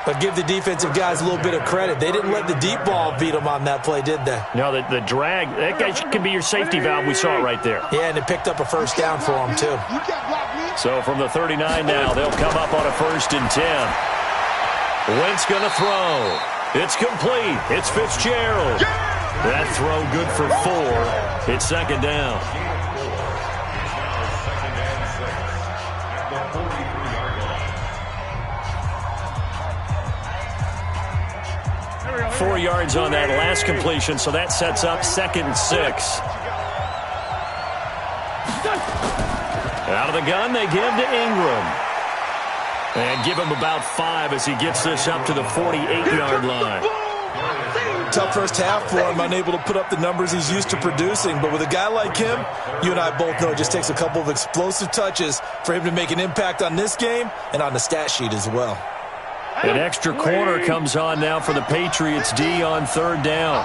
But give the defensive guys a little bit of credit. They didn't let the deep ball beat them on that play, did they?
No, the drag, that guy can be your safety valve. We saw it right there.
Yeah, and it picked up a first down for them, too.
So from the 39 now, they'll come up on a 1st and 10. Wentz going to throw. It's complete. It's Fitzgerald. That throw good for 4. It's 2nd down. 4 yards on that last completion, so that sets up 2nd and 6. Out of the gun, they give to Ingram. And give him about 5 as he gets this up to the 48-yard line.
Tough first half for him, unable to put up the numbers he's used to producing. But with a guy like him, you and I both know it just takes a couple of explosive touches for him to make an impact on this game and on the stat sheet as well.
An extra corner comes on now for the Patriots D on 3rd down.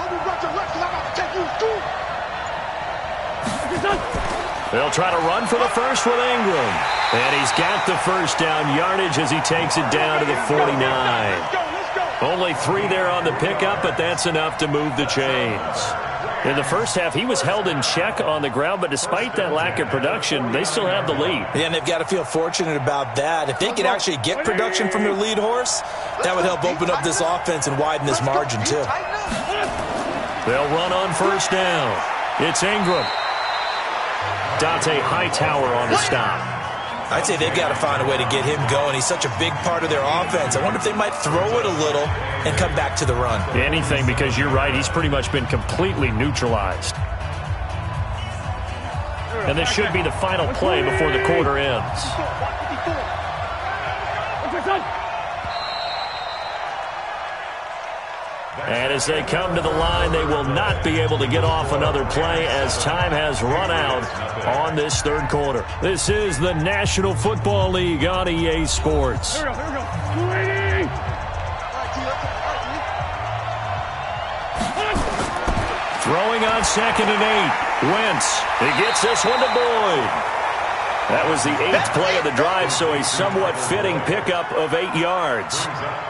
They'll try to run for the first with Ingram. And he's got the first down yardage as he takes it down to the 49. Only 3 there on the pickup, but that's enough to move the chains. In the first half, he was held in check on the ground, but despite that lack of production, they still have the lead.
Yeah, and they've got to feel fortunate about that. If they could actually get production from their lead horse, that would help open up this offense and widen this margin, too.
They'll run on 1st down. It's Ingram. Dante Hightower on the stop.
I'd say they've got to find a way to get him going. He's such a big part of their offense. I wonder if they might throw it a little and come back to the run.
Anything, because you're right. He's pretty much been completely neutralized. And this should be the final play before the quarter ends. And as they come to the line, they will not be able to get off another play as time has run out on this 3rd quarter. This is the National Football League on EA Sports. Throwing on 2nd and 8. Wentz. He gets this one to Boyd. That was the 8th play of the drive, so a somewhat fitting pickup of 8 yards.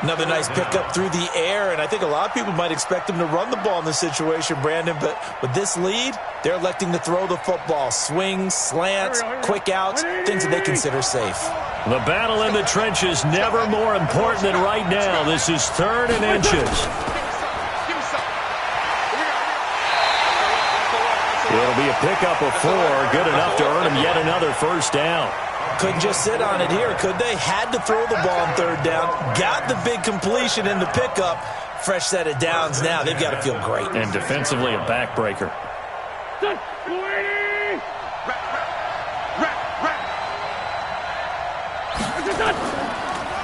Another nice pickup through the air, and I think a lot of people might expect him to run the ball in this situation, Brandon, but with this lead, they're electing to throw the football. Swings, slants, quick outs, things that they consider safe.
The battle in the trenches never more important than right now. This is 3rd and inches. It'll be a pickup of 4, good enough to earn him yet another first down.
Couldn't just sit on it here, could they? Had to throw the ball on 3rd down. Got the big completion in the pickup. Fresh set of downs now. They've got to feel great.
And defensively, a backbreaker.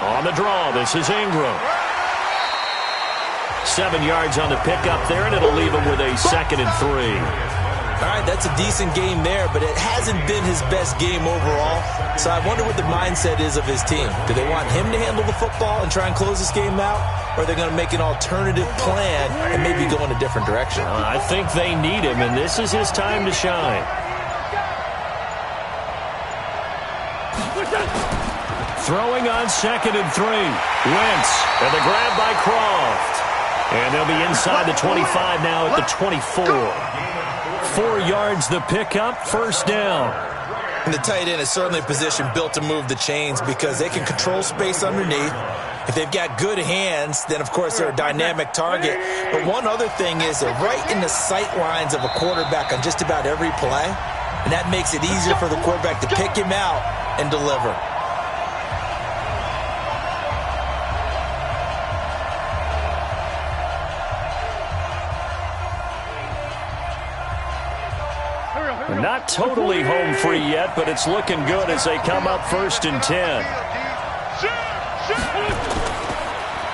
On the draw, this is Ingram. 7 yards on the pickup there, and it'll leave him with a 2nd and 3.
All right, that's a decent game there, but it hasn't been his best game overall. So I wonder what the mindset is of his team. Do they want him to handle the football and try and close this game out? Or are they going to make an alternative plan and maybe go in a different direction?
I think they need him, and this is his time to shine. Throwing on 2nd and 3. Wentz, and the grab by Croft. And they'll be inside the 25 now at the 24. 4 yards the pickup, first down.
And the tight end is certainly a position built to move the chains because they can control space underneath. If they've got good hands, then, of course, they're a dynamic target. But one other thing is they're right in the sight lines of a quarterback on just about every play. And that makes it easier for the quarterback to pick him out and deliver.
Not totally home free yet, but it's looking good as they come up 1st and 10.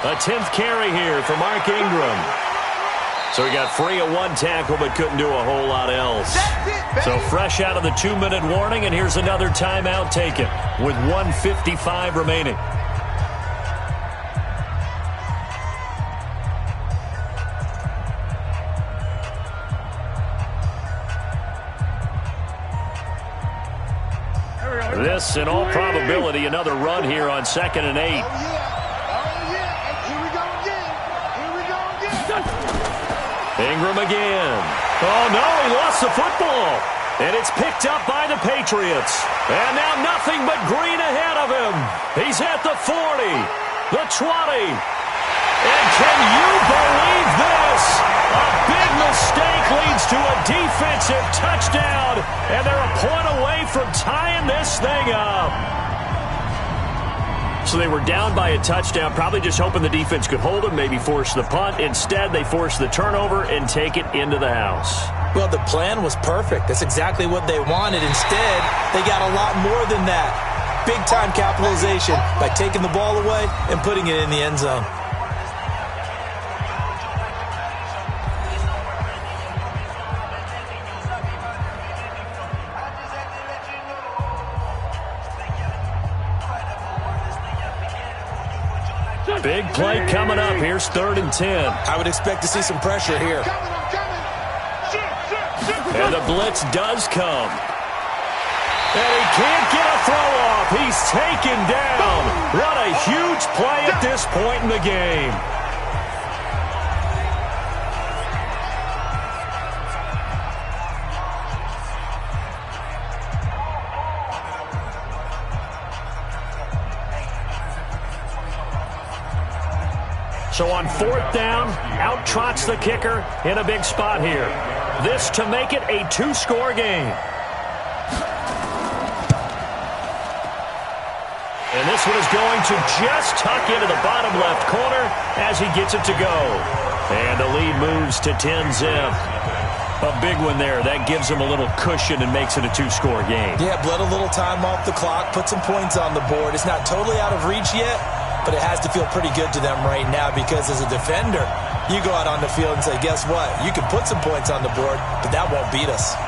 A 10th carry here for Mark Ingram. So he got free of one tackle but couldn't do a whole lot else. So fresh out of the 2-minute warning, and here's another timeout taken with 1:55 remaining. This, in all probability, another run here on 2nd and 8. Ingram again. Oh, no, he lost the football. And it's picked up by the Patriots. And now nothing but green ahead of him. He's at the 40, the 20. And can you believe this? A big mistake leads to a defensive touchdown. And they're a point away from tying this thing up. So they were down by a touchdown, probably just hoping the defense could hold them, maybe force the punt. Instead, they force the turnover and take it into the house.
Well, the plan was perfect. That's exactly what they wanted. Instead, they got a lot more than that. Big-time capitalization by taking the ball away and putting it in the end zone.
Big play coming up. Here's 3rd and 10.
I would expect to see some pressure here.
And the blitz does come. And he can't get a throw off. He's taken down. What a huge play at this point in the game. So on 4th down, out trots the kicker in a big spot here. This to make it a 2-score game. And this one is going to just tuck into the bottom left corner as he gets it to go. And the lead moves to 10-zip. A big one there. That gives him a little cushion and makes it a 2-score game.
Yeah, bled a little time off the clock, put some points on the board. It's not totally out of reach yet, but it has to feel pretty good to them right now because as a defender, you go out on the field and say, guess what? You can put some points on the board, but that won't beat us.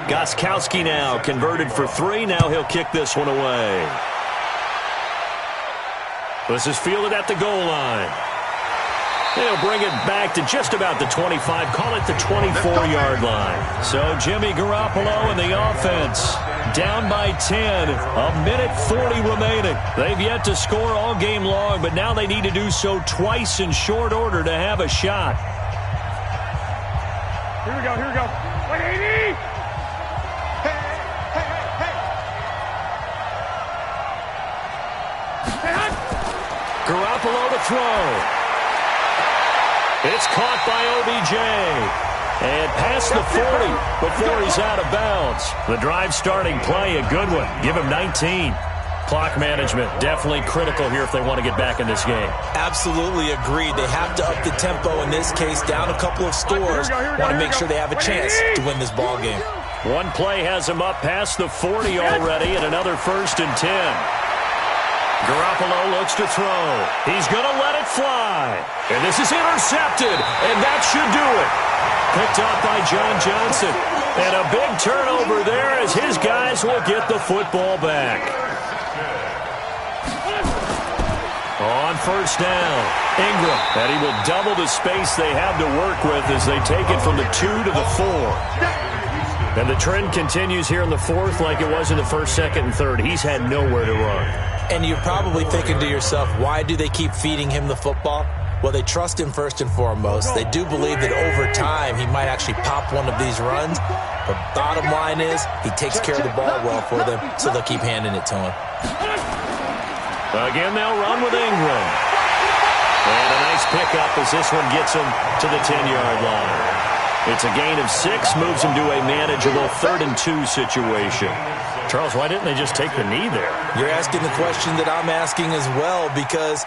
Gostkowski now converted for 3. Now he'll kick this one away. This is fielded at the goal line. They'll bring it back to just about the 25. Call it the 24-yard line. So Jimmy Garoppolo and the offense down by 10. A minute 40 remaining. They've yet to score all game long, but now they need to do so twice in short order to have a shot.
Here we go, here we go. 180!
Garoppolo to throw. It's caught by OBJ. And past the 40 before he's out of bounds. The drive starting play, a good one. Give him 19. Clock management, definitely critical here if they want to get back in this game.
Absolutely agreed. They have to up the tempo in this case, down a couple of scores. Want to make sure they have a chance to win this ball game.
One play has him up past the 40 already, and another 1st and 10. Garoppolo looks to throw. He's going to let it fly. And this is intercepted, and that should do it. Picked up by John Johnson. And a big turnover there as his guys will get the football back. On 1st down, Ingram. And he will double the space they have to work with as they take it from the 2 to the 4. And the trend continues here in the 4th like it was in the 1st, 2nd, and 3rd. He's had nowhere to run.
And you're probably thinking to yourself, why do they keep feeding him the football? Well, they trust him first and foremost. They do believe that over time he might actually pop one of these runs. But bottom line is he takes care of the ball well for them, so they'll keep handing it to him.
Again, they'll run with Ingram. And a nice pickup as this one gets him to the 10-yard line. It's a gain of 6, moves him to a manageable 3rd and 2 situation. Charles, why didn't they just take the knee there?
You're asking the question that I'm asking as well, because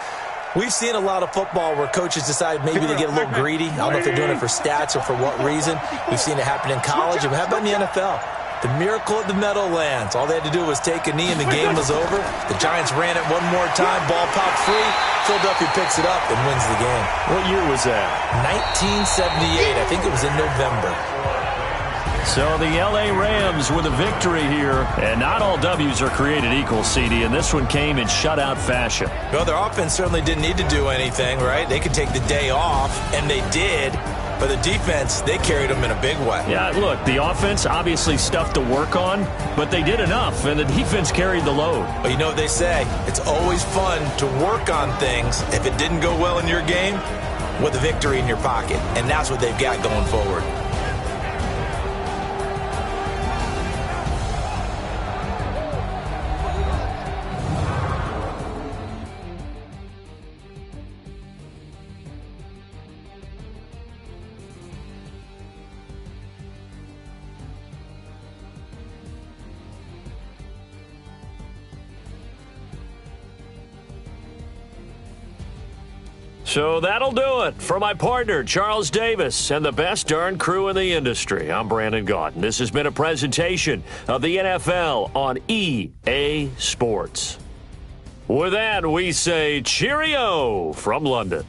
we've seen a lot of football where coaches decide maybe to get a little greedy. I don't know if they're doing it for stats or for what reason. We've seen it happen in college. And how about in the NFL? The miracle of the Meadowlands. All they had to do was take a knee and the game was over. The Giants ran it one more time. Ball popped free. Philadelphia picks it up and wins the game.
What year was that?
1978. I think it was in November.
So the L.A. Rams with a victory here. And not all W's are created equal, CD, and this one came in shutout fashion.
Well, their offense certainly didn't need to do anything, right? They could take the day off, and they did. But the defense, they carried them in a big way.
Yeah, look, the offense obviously stuff to work on, but they did enough, and the defense carried the load.
But you know what they say? It's always fun to work on things if it didn't go well in your game with a victory in your pocket. And that's what they've got going forward.
So that'll do it for my partner, Charles Davis, and the best darn crew in the industry. I'm Brandon Gaudin. This has been a presentation of the NFL on EA Sports. With that, we say cheerio from London.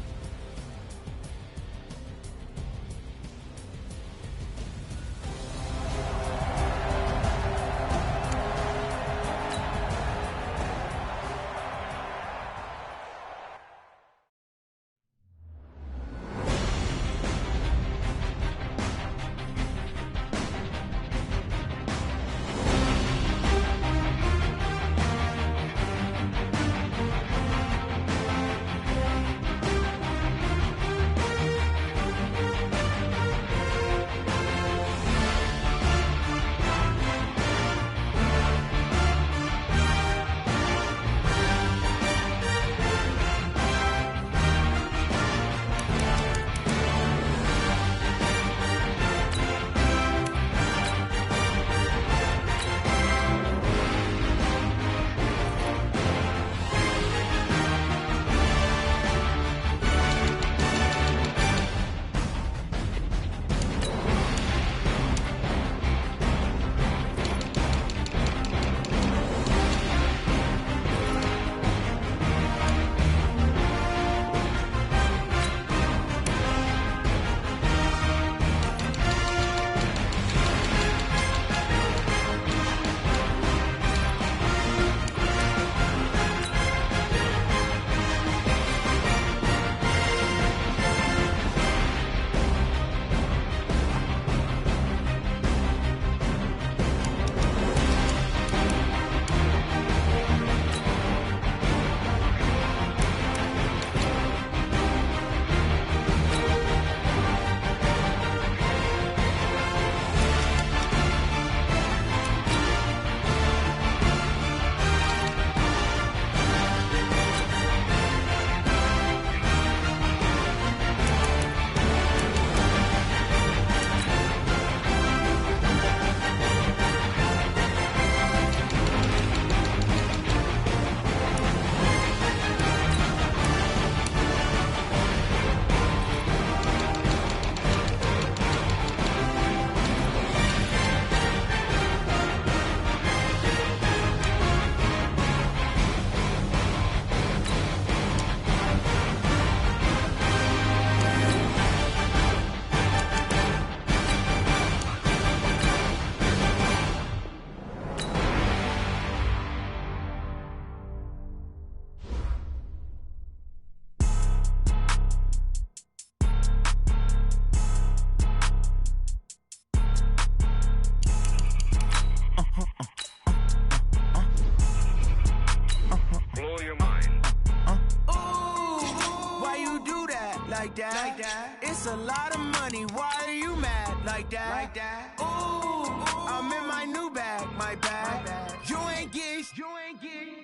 like that. It's a lot of money. Why are you mad like that? Ooh, I'm in my new bag, my bad. You ain't get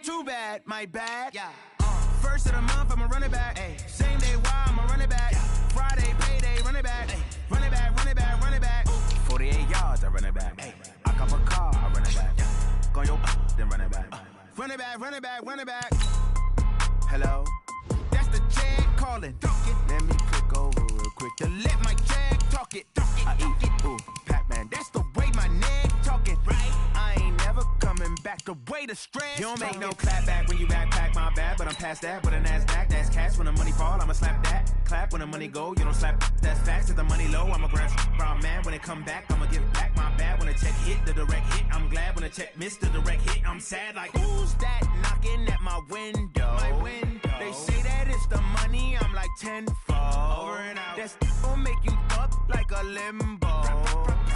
too bad, my bad. First of the month, I'ma run it back. Same day, why I'ma run it back. Friday, payday, run it back. Run it back, run it back, run it back. 48 yards, I run it back. I cop a car, I run it back. Go yo, then run it back. Run it back, run it back, run it back. Hello? That's the jag calling. Let me click over real quick to let my jag talk it. I eat it, ooh, Pac-Man. That's the way my neck talking. Right? I ain't never coming back. The way the stress. You don't make no clap back when you backpack, my bad. But I'm past that with a NASDAQ. That's cash. When the money fall, I'ma slap that. Clap when the money go, you don't slap. That's facts. If the money low, I'ma grab brown man. When it come back, I'ma give back my bad. When the check hit, the direct hit. I'm glad when the check missed the direct hit. I'm sad like, who's that knocking at my window? They say that it's the money, I'm like tenfold. Over and out. That's gon' make you up like a limbo.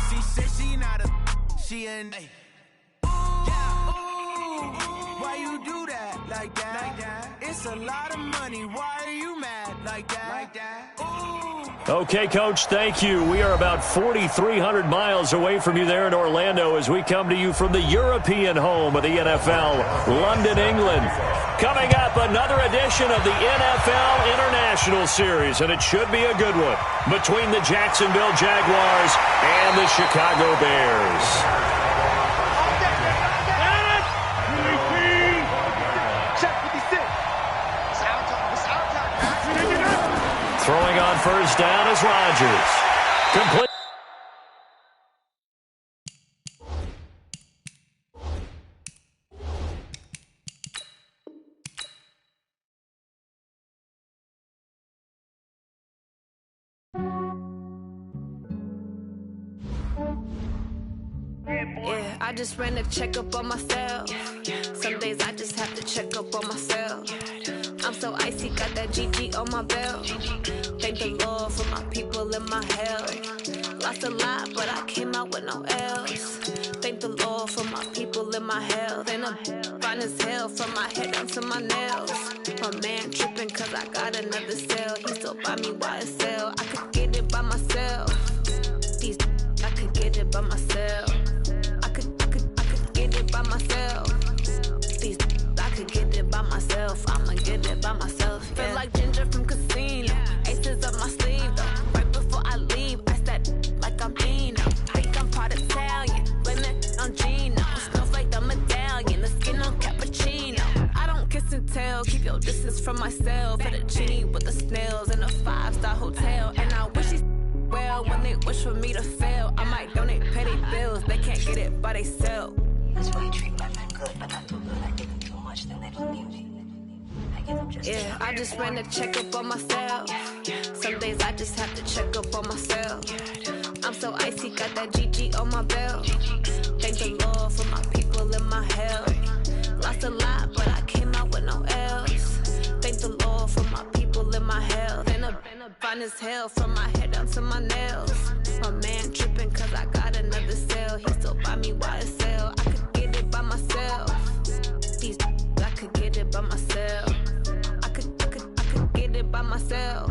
She said she not a, she an. Why you do that like that? It's a lot of money. Why are you mad like that?
Okay, Coach, thank you. We are about 4,300 miles away from you there in Orlando as we come to you from the European home of the NFL, London, England. Coming up, another edition of the NFL International Series, and it should be a good one, between the Jacksonville Jaguars and the Chicago Bears. Throwing on first down is Rodgers. Complete.
Yeah, I just ran a checkup on myself. Some days I just have to check up on myself. I'm so icy, got that GG on my belt. Thank the Lord for my people in my health. Lost a lot, but I came out with no L's. Thank the Lord for my people in my health. And I'm fine as hell from my head down to my nails. My man tripping cause I got another cell. He still buy me YSL. I could get it by myself. These I could get it by myself. I could get it by myself. These I could get it by myself. I'ma get it by myself. Yeah. Feel like Ginger from Casino. Aces up my sleeve though. Right before I leave, I said like I'm Dino. Think I'm part Italian. Blame it on Gino. Smells like the medallion. The skin on cappuccino. I don't kiss and tell. Keep your distance from myself. For the genie with the snails in a 5-star hotel. And I wish he's well when they wish for me to fail. I might donate petty bills. They can't get it by they sell.
That's why you treat my men good, but not too good. I give them too much, then they lose beauty. I give them just
yeah, I just ran a checkup on myself. Some days I just have to check up on myself. I'm so icy, got that GG on my belt. Thank the Lord for my people in my health. Lost a lot, but I came out with no L's. Thank the Lord for my people in my health. And I'm fine as hell from my head down to my nails. My man tripping cause I got another cell. He still buy me YSL. I could get it by myself. These I could get it by myself. I could get it by myself.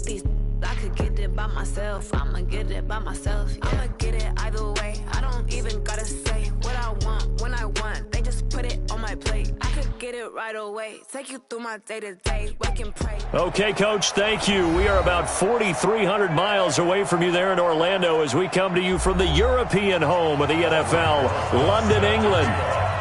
These I could get it by myself. I'ma get it by myself. Yeah. I'ma get it either way. I don't even gotta say what I want when I want. They just put it on my plate. I could get it right away. Take you through my day-to-day. Wake and pray.
Okay, Coach, thank you. We are about 4,300 miles away from you there in Orlando as we come to you from the European home of the NFL, London, England.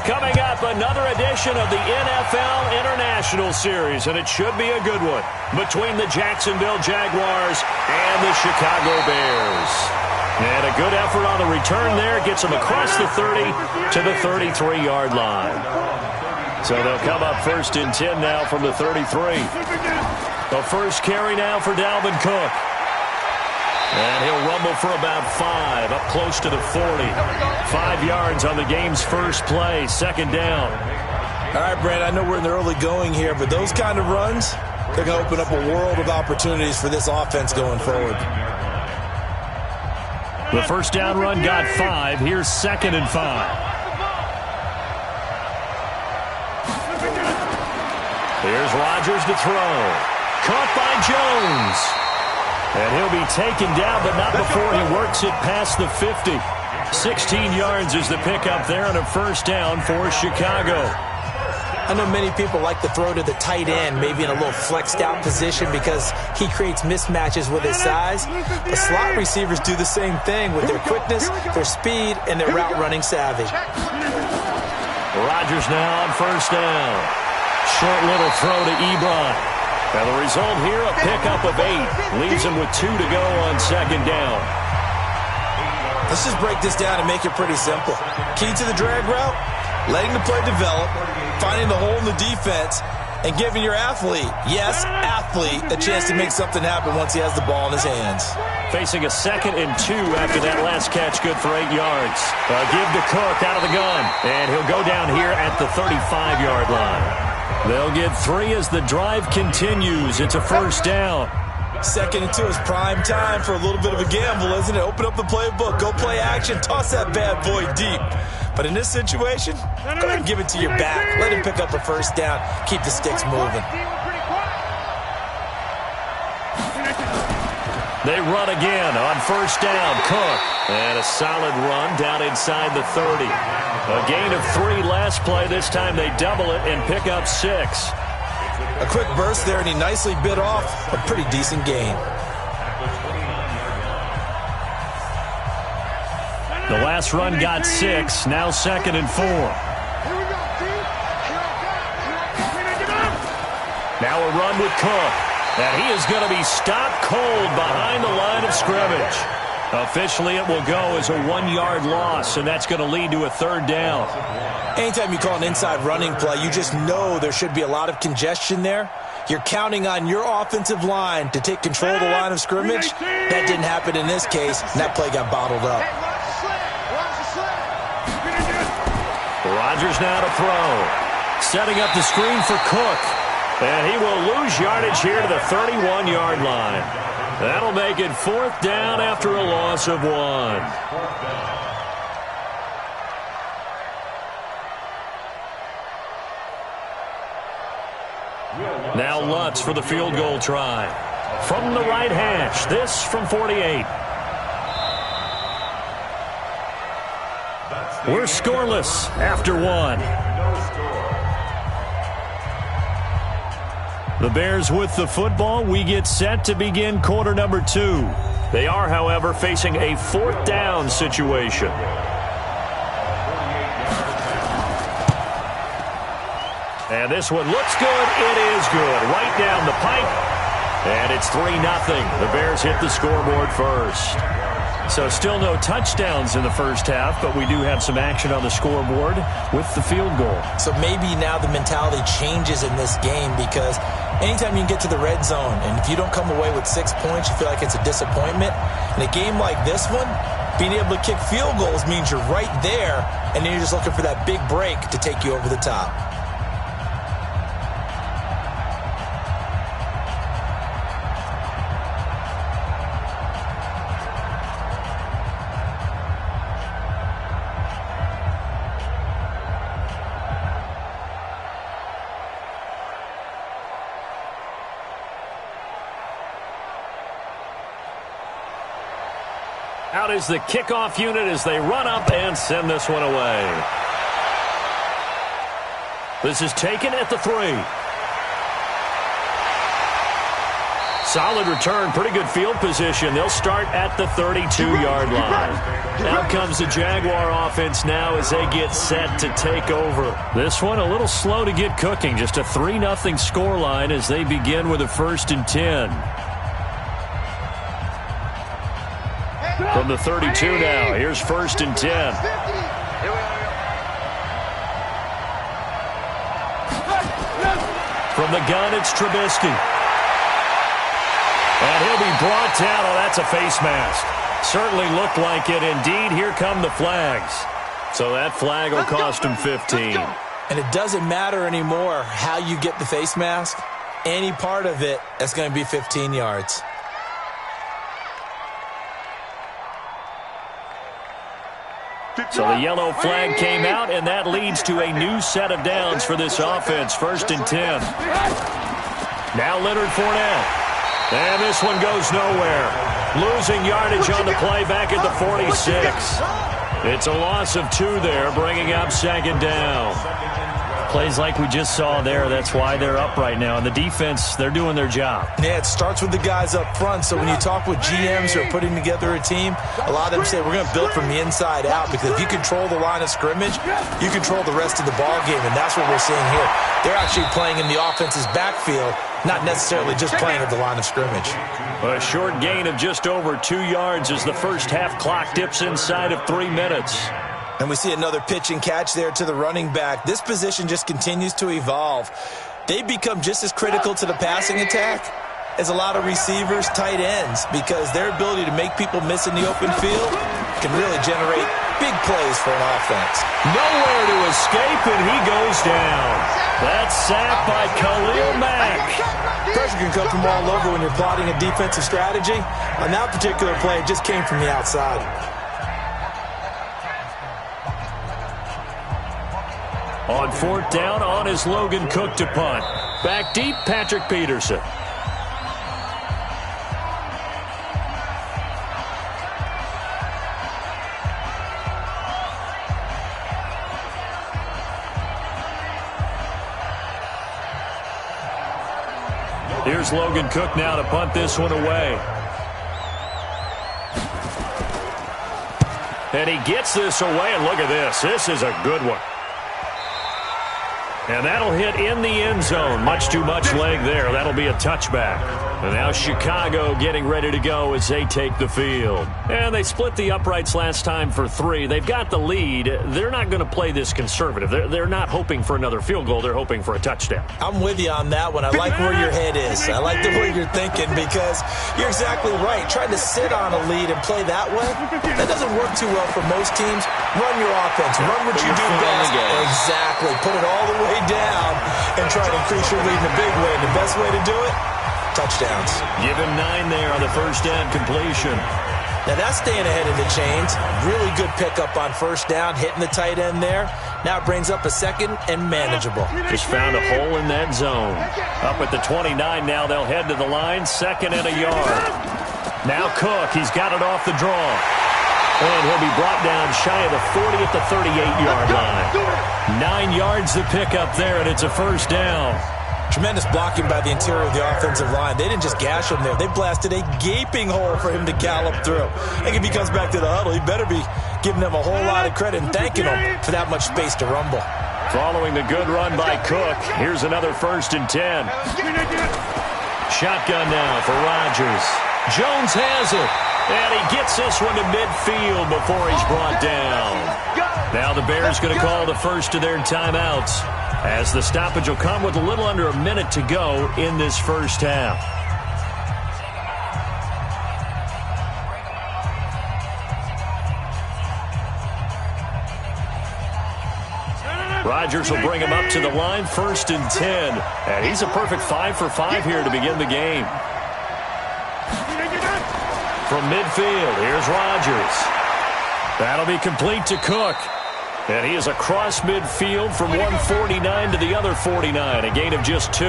Coming up, another edition of the NFL International Series, and it should be a good one, between the Jacksonville Jaguars and the Chicago Bears. And a good effort on the return there gets them across the 30 to the 33-yard line. So they'll come up first and 10 now from the 33. The first carry now for Dalvin Cook. And he'll rumble for about 5, up close to the 40. 5 yards on the game's first play, second down.
All right, Brent, I know we're in the early going here, but those kind of runs, they're going to open up a world of opportunities for this offense going forward.
The first down run got 5. Here's second and 5. Here's Rodgers to throw. caught by Jones. And he'll be taken down, but not before he works it past the 50. 16 yards is the pickup there on a first down for Chicago.
I know many people like to throw to the tight end, maybe in a little flexed out position because he creates mismatches with his size. The slot receivers do the same thing with their quickness, their speed, and their route running savvy.
Rodgers now on first down. Short little throw to Ebron. And the result here, a pickup of 8. Leaves him with 2 to go on second down.
Let's just break this down and make it pretty simple. Key to the drag route, letting the play develop, finding the hole in the defense, and giving your athlete, yes, athlete, a chance to make something happen once he has the ball in his hands.
Facing a 2nd and 2 after that last catch, good for 8 yards. Give to Cook out of the gun, and he'll go down here at the 35-yard line. They'll get 3 as the drive continues. It's a first down.
2nd and 2 is prime time for a little bit of a gamble, isn't it? Open up the playbook, go play action, toss that bad boy deep. But in this situation, go ahead and give it to your back. Let him pick up a first down, keep the sticks moving.
They run again on first down. Cook. And a solid run down inside the 30. A gain of 3 last play. This time they double it and pick up 6.
A quick burst there, and he nicely bit off a pretty decent gain.
The last run got 6. Now 2nd and 4. Now a run with Cook. And he is going to be stopped cold behind the line of scrimmage. Officially, it will go as a 1-yard loss, and that's going to lead to a 3rd down.
Anytime you call an inside running play, you just know there should be a lot of congestion there. You're counting on your offensive line to take control of the line of scrimmage. That didn't happen in this case, and that play got bottled up.
Rodgers now to throw. Setting up the screen for Cook. And he will lose yardage here to the 31-yard line. That'll make it 4th down after a loss of 1. Now Lutz for the field goal try. From the right hash, this from 48. We're scoreless after 1. The Bears with the football. We get set to begin quarter number 2. They are, however, facing a 4th down situation. And this one looks good. It is good. Right down the pipe. And it's 3-0. The Bears hit the scoreboard first. So still no touchdowns in the first half, but we do have some action on the scoreboard with the field goal.
So maybe now the mentality changes in this game because anytime you can get to the red zone, and if you don't come away with 6 points, you feel like it's a disappointment. In a game like this one, being able to kick field goals means you're right there, and then you're just looking for that big break to take you over the top.
Out is the kickoff unit as they run up and send this one away. This is taken at the 3. Solid return, pretty good field position. They'll start at the 32-yard line. Out comes the Jaguar offense now as they get set to take over. This one a little slow to get cooking. Just a 3-0 scoreline as they begin with a 1st and 10. From the 32 now, here's 1st and 10. From the gun, it's Trubisky. And he'll be brought down. Oh, that's a face mask. Certainly looked like it. Indeed, here come the flags. So that flag will cost him 15.
And it doesn't matter anymore how you get the face mask. Any part of it, that's going to be 15 yards.
So the yellow flag came out, and that leads to a new set of downs for this offense. 1st and 10. Now Leonard Fournette. And this one goes nowhere. Losing yardage on the play back at the 46. It's a loss of 2 there, bringing up second down. Plays like we just saw there, that's why they're up right now. And the defense, they're doing their job.
Yeah, it starts with the guys up front. So when you talk with GMs who are putting together a team, a lot of them say we're going to build from the inside out, because if you control the line of scrimmage, you control the rest of the ball game, and that's what we're seeing here. They're actually playing in the offense's backfield, not necessarily just playing at the line of scrimmage.
A short gain of just over 2 yards as the first half clock dips inside of 3 minutes.
And we see another pitch and catch there to the running back. This position just continues to evolve. They become just as critical to the passing attack as a lot of receivers, tight ends, because their ability to make people miss in the open field can really generate big plays for an offense.
Nowhere to escape, and he goes down. That's sacked by Khalil Mack.
Pressure can come from all over when you're plotting a defensive strategy. On that particular play, it just came from the outside.
On 4th down, on is Logan Cook to punt. Back deep, Patrick Peterson. Here's Logan Cook now to punt this one away. And he gets this away, and look at this. This is a good one. And that'll hit in the end zone. Much too much leg there. That'll be a touchback. And now Chicago getting ready to go as they take the field. And they split the uprights last time for 3. They've got the lead. They're not going to play this conservative. They're not hoping for another field goal. They're hoping for a touchdown.
I'm with you on that one. I like where your head is. I like the way you're thinking, because you're exactly right. Trying to sit on a lead and play that way, that doesn't work too well for most teams. Run your offense. Run what you do best. Exactly. Put it all the way down and try to increase your lead in a big way. And the best way to do it, touchdowns.
Give him 9 there on the first down completion.
Now that's staying ahead of the chains. Really good pickup on first down, hitting the tight end there. Now it brings up a second and manageable.
Just found a hole in that zone. Up at the 29 now, they'll head to the line, 2nd and a yard. Now Cook, he's got it off the draw. And he'll be brought down shy of the 40 at the 38-yard line. 9 yards to pick up there, and it's a first down.
Tremendous blocking by the interior of the offensive line. They didn't just gash him there. They blasted a gaping hole for him to gallop through. I think if he comes back to the huddle, he better be giving them a whole lot of credit and thanking them for that much space to rumble.
Following the good run by Cook, here's another 1st and 10. Shotgun now for Rodgers. Jones has it. And he gets this one to midfield before he's brought down. Now the Bears going to call the first of their timeouts, as the stoppage will come with a little under a minute to go in this first half. Rodgers will bring him up to the line, 1st and 10. And he's a perfect 5 for 5 here to begin the game. From midfield, here's Rodgers. That'll be complete to Cook. And he is across midfield from 149 to the other 49, a gain of just 2.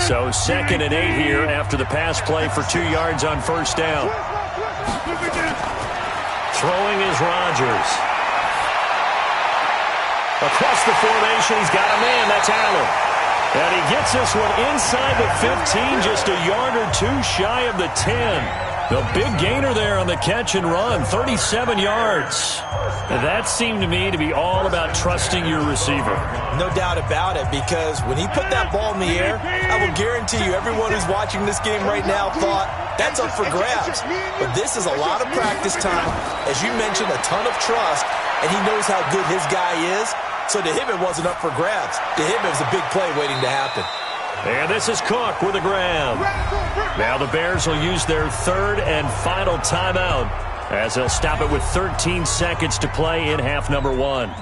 So 2nd and 8 here after the pass play for 2 yards on first down. Throwing is Rodgers. Across the formation, he's got a man. That's Allen. And he gets this one inside the 15, just a yard or 2 shy of the 10. The big gainer there on the catch and run, 37 yards. And that seemed to me to be all about trusting your receiver.
No doubt about it, because when he put that ball in the air, I will guarantee you everyone who's watching this game right now thought, that's up for grabs. But this is a lot of practice time. As you mentioned, a ton of trust, and he knows how good his guy is. So to him, it wasn't up for grabs. To him, it was a big play waiting to happen.
And this is Cook with a grab. Now the Bears will use their 3rd and final timeout, as they'll stop it with 13 seconds to play in half number 1.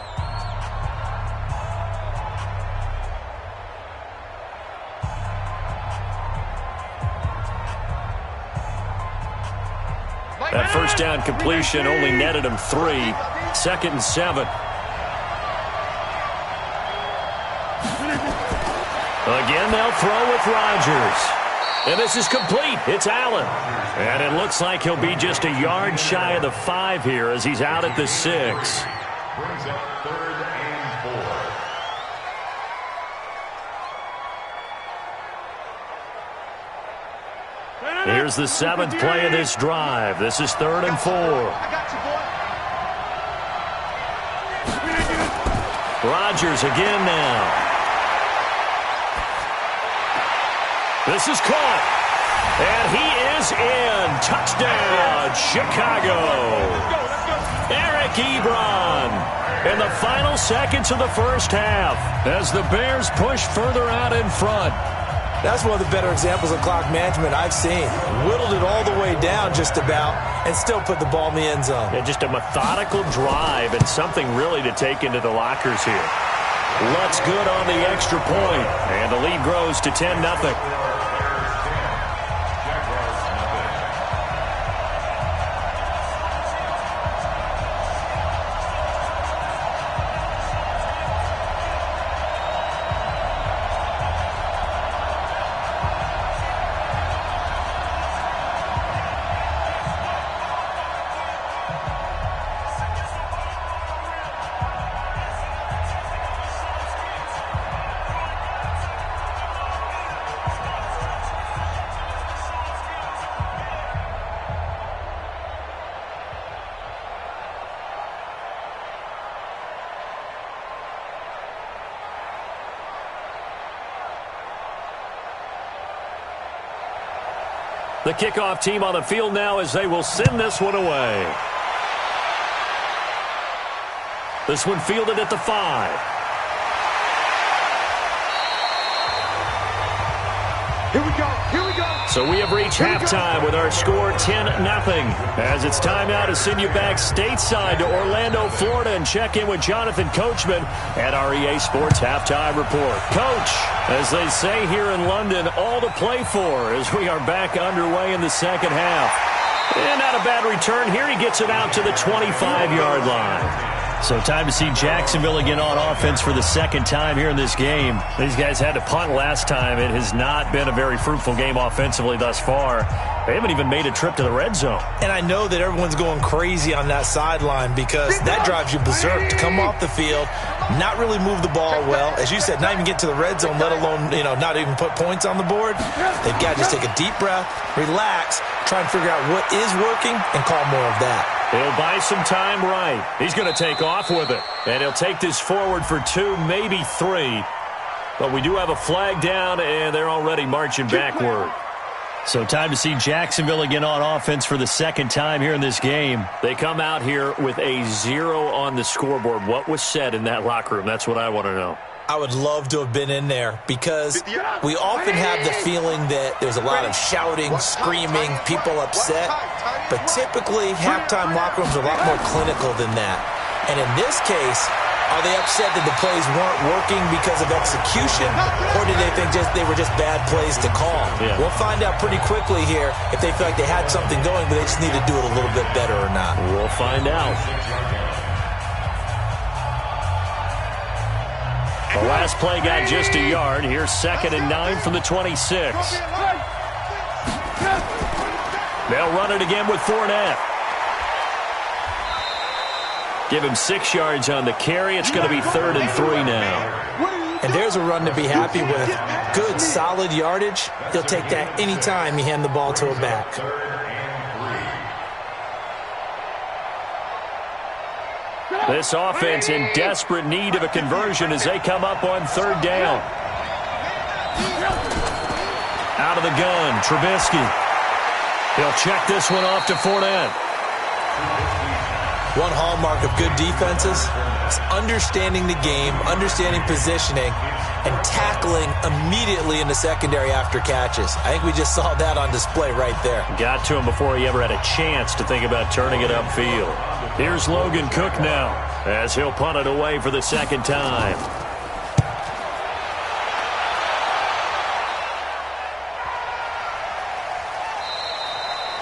That first down completion only netted him 3. 2nd and 7. Again, they'll throw with Rodgers. And this is complete. It's Allen. And it looks like he'll be just a yard shy of the 5 here as he's out at the 6.
Brings up 3rd and 4.
Here's the 7th play of this drive. This is 3rd and 4. Rodgers again now. This is caught. And he is in. Touchdown, Chicago. Eric Ebron in the final seconds of the first half as the Bears push further out in front.
That's one of the better examples of clock management I've seen. Whittled it all the way down just about and still put the ball in the end zone.
Yeah, just a methodical drive and something really to take into the lockers here. Lutz good on the extra point, and the lead grows to 10-0. The kickoff team on the field now as they will send this one away. This one fielded at the 5.
Here we go. Here we go.
So we have reached halftime with our score 10-0. As it's time now to send you back stateside to Orlando, Florida, and check in with Jonathan Coachman at our EA Sports Halftime Report. Coach, as they say here in London, all to play for as we are back underway in the second half. And not a bad return here. He gets it out to the 25-yard line. So time to see Jacksonville again on offense for the second time here in this game. These guys had to punt last time. It has not been a very fruitful game offensively thus far. They haven't even made a trip to the red zone.
And I know that everyone's going crazy on that sideline because that drives you berserk to come off the field, not really move the ball well. As you said, not even get to the red zone, let alone, not even put points on the board. They've got to just take a deep breath, relax, try and figure out what is working, and call more of that.
He'll buy some time right. He's going to take off with it. And he'll take this forward for 2, maybe 3. But we do have a flag down, and they're already marching backward. So time to see Jacksonville again on offense for the second time here in this game. They come out here with a 0 on the scoreboard. What was said in that locker room? That's what I want to know.
I would love to have been in there because we often have the feeling that there's a lot of shouting, screaming, people upset. But typically, halftime locker rooms are a lot more clinical than that. And in this case, are they upset that the plays weren't working because of execution, or did they think they were just bad plays to call?
Yeah.
We'll find out pretty quickly here if they feel like they had something going, but they just need to do it a little bit better or not.
We'll find out. The last play got just a yard. Here's 2nd and 9 from the 26. They'll run it again with Fournette. Give him 6 yards on the carry. It's going to be 3rd and 3 now.
And there's a run to be happy with. Good, solid yardage. He'll take that anytime you hand the ball to a back.
This offense in desperate need of a conversion as they come up on 3rd down. Out of the gun, Trubisky. He'll check this one off to Fournette.
One hallmark of good defenses is understanding the game, understanding positioning, and tackling immediately in the secondary after catches. I think we just saw that on display right there.
Got to him before he ever had a chance to think about turning it upfield. Here's Logan Cook now as he'll punt it away for the second time.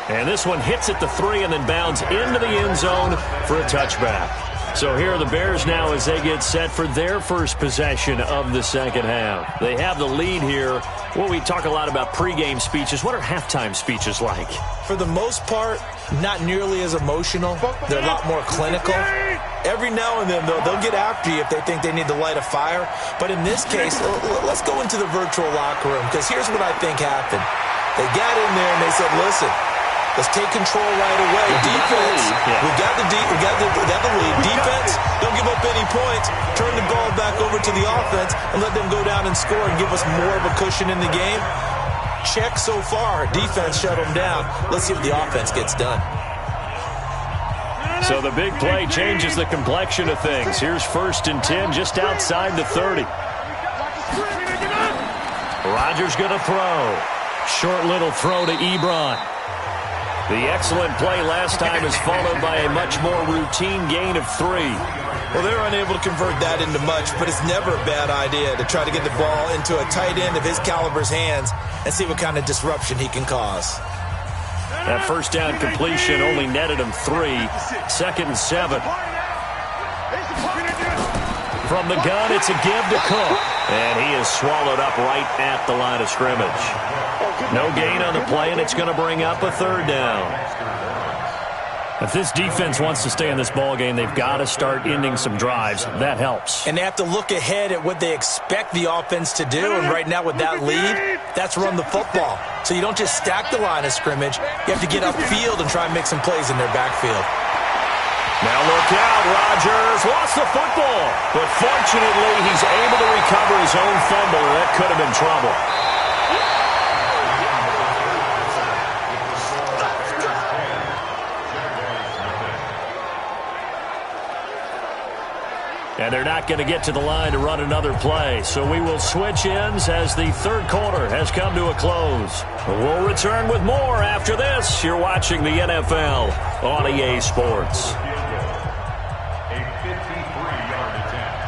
And this one hits at the 3 and then bounds into the end zone for a touchback. So here are the Bears now as they get set for their first possession of the second half. They have the lead here. Well, we talk a lot about pregame speeches. What are halftime speeches like?
For the most part, not nearly as emotional. They're a lot more clinical. Every now and then, they'll get after you if they think they need to light a fire. But in this case, let's go into the virtual locker room, because here's what I think happened. They got in there and they said, listen, let's take control right away. Defense, we got the lead. Defense, don't give up any points. Turn the ball back over to the offense and let them go down and score and give us more of a cushion in the game. Check so far. Defense shut them down. Let's see what the offense gets done.
So the big play changes the complexion of things. Here's 1st and 10 just outside the 30. Rodgers going to throw. Short little throw to Ebron. The excellent play last time is followed by a much more routine gain of 3.
Well, they're unable to convert that into much, but it's never a bad idea to try to get the ball into a tight end of his caliber's hands and see what kind of disruption he can cause.
That first down completion only netted him 3. 2nd and 7. From the gun, it's a give to Cook. And he is swallowed up right at the line of scrimmage. No gain on the play, and it's going to bring up a 3rd down. If this defense wants to stay in this ballgame, they've got to start ending some drives. That helps.
And they have to look ahead at what they expect the offense to do. And right now with that lead, that's run the football. So you don't just stack the line of scrimmage. You have to get upfield and try and make some plays in their backfield.
Now look out, Rodgers lost the football. But fortunately, he's able to recover his own fumble, or that could have been trouble. And they're not going to get to the line to run another play. So we will switch ends as the 3rd quarter has come to a close. We'll return with more after this. You're watching the NFL on EA Sports.
A 53-yard attempt.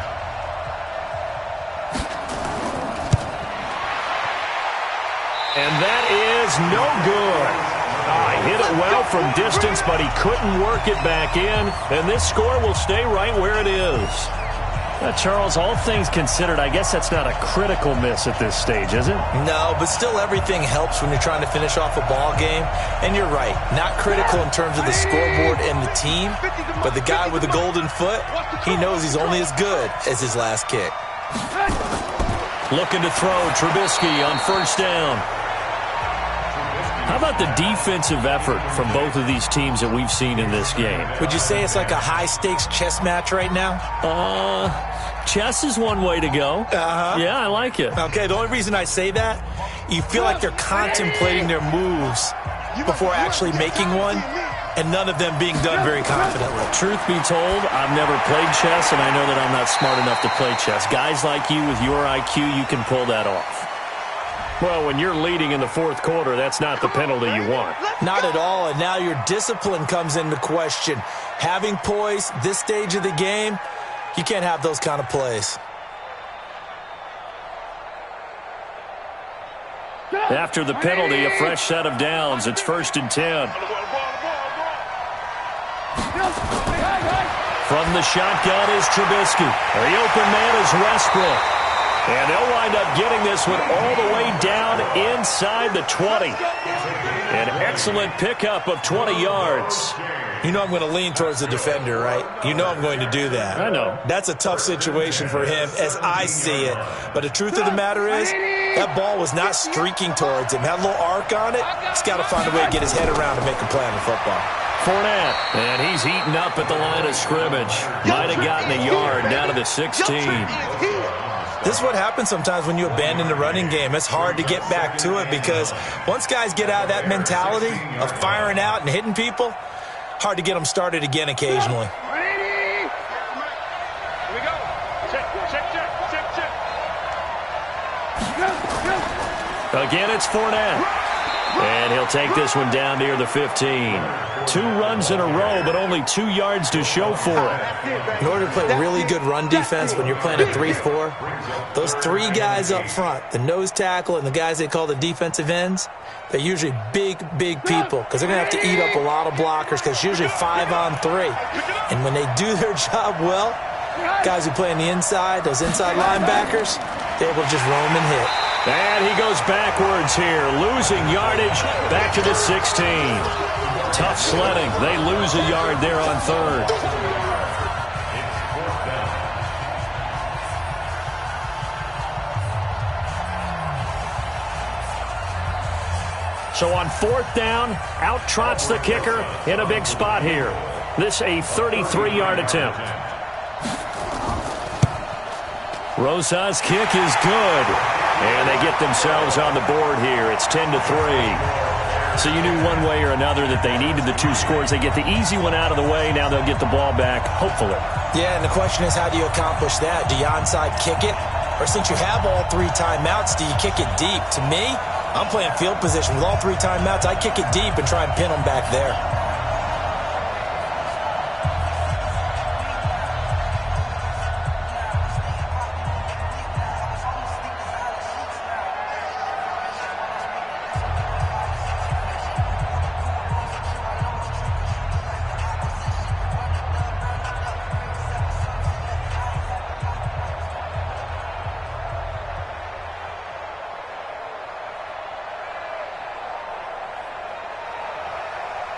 And that is no good. Hit it well from distance, but he couldn't work it back in. And this score will stay right where it is. Charles, all things considered, I guess that's not a critical miss at this stage, is it?
No, but still everything helps when you're trying to finish off a ball game. And you're right, not critical in terms of the scoreboard and the team, but the guy with the golden foot, he knows he's only as good as his last kick.
Looking to throw, Trubisky on 1st down. How about the defensive effort from both of these teams that we've seen in this game?
Would you say it's like a high-stakes chess match right now?
Chess is one way to go. Yeah, I like it.
Okay, the only reason I say that, you feel like they're contemplating their moves before actually making one, and none of them being done very confidently.
Truth be told, I've never played chess, and I know that I'm not smart enough to play chess. Guys like you with your IQ, you can pull that off. Well, when you're leading in the 4th quarter, that's not the penalty you want.
Not at all, and now your discipline comes into question. Having poise, this stage of the game, you can't have those kind of plays.
After the penalty, a fresh set of downs. It's 1st and 10. From the shotgun is Trubisky. The open man is Westbrook. And they'll wind up getting this one all the way down inside the 20. An excellent pickup of 20 yards.
You know I'm going to lean towards the defender, right? You know I'm going to do that.
I know.
That's a tough situation for him as I see it. But the truth of the matter is, that ball was not streaking towards him. Had a little arc on it. He's got to find a way to get his head around and make a play on the football.
Fournette, and he's eaten up at the line of scrimmage. Might have gotten a yard down to the 16.
This is what happens sometimes when you abandon the running game. It's hard to get back to it because once guys get out of that mentality of firing out and hitting people, hard to get them started again occasionally.
Here we go. Check.
Again, it's Fournette. And he'll take this one down near the 15. 2 runs in a row, but only 2 yards to show for it.
In order to play really good run defense when you're playing a 3-4, those 3 guys up front, the nose tackle and the guys they call the defensive ends, they're usually big people because they're going to have to eat up a lot of blockers because it's usually 5-on-3. And when they do their job well, guys who play on the inside, those inside linebackers, they're able to just roam and hit.
And he goes backwards here, losing yardage back to the 16. Tough sledding. They lose a yard there on 3rd. So on 4th down, out trots the kicker in a big spot here. This a 33-yard attempt. Rosa's kick is good. And they get themselves on the board here. It's 10-3. So you knew one way or another that they needed the 2 scores. They get the easy one out of the way. Now they'll get the ball back, hopefully.
Yeah, and the question is, how do you accomplish that? Do you onside kick it? Or since you have all 3 timeouts, do you kick it deep? To me, I'm playing field position. With all 3 timeouts, I kick it deep and try and pin them back there.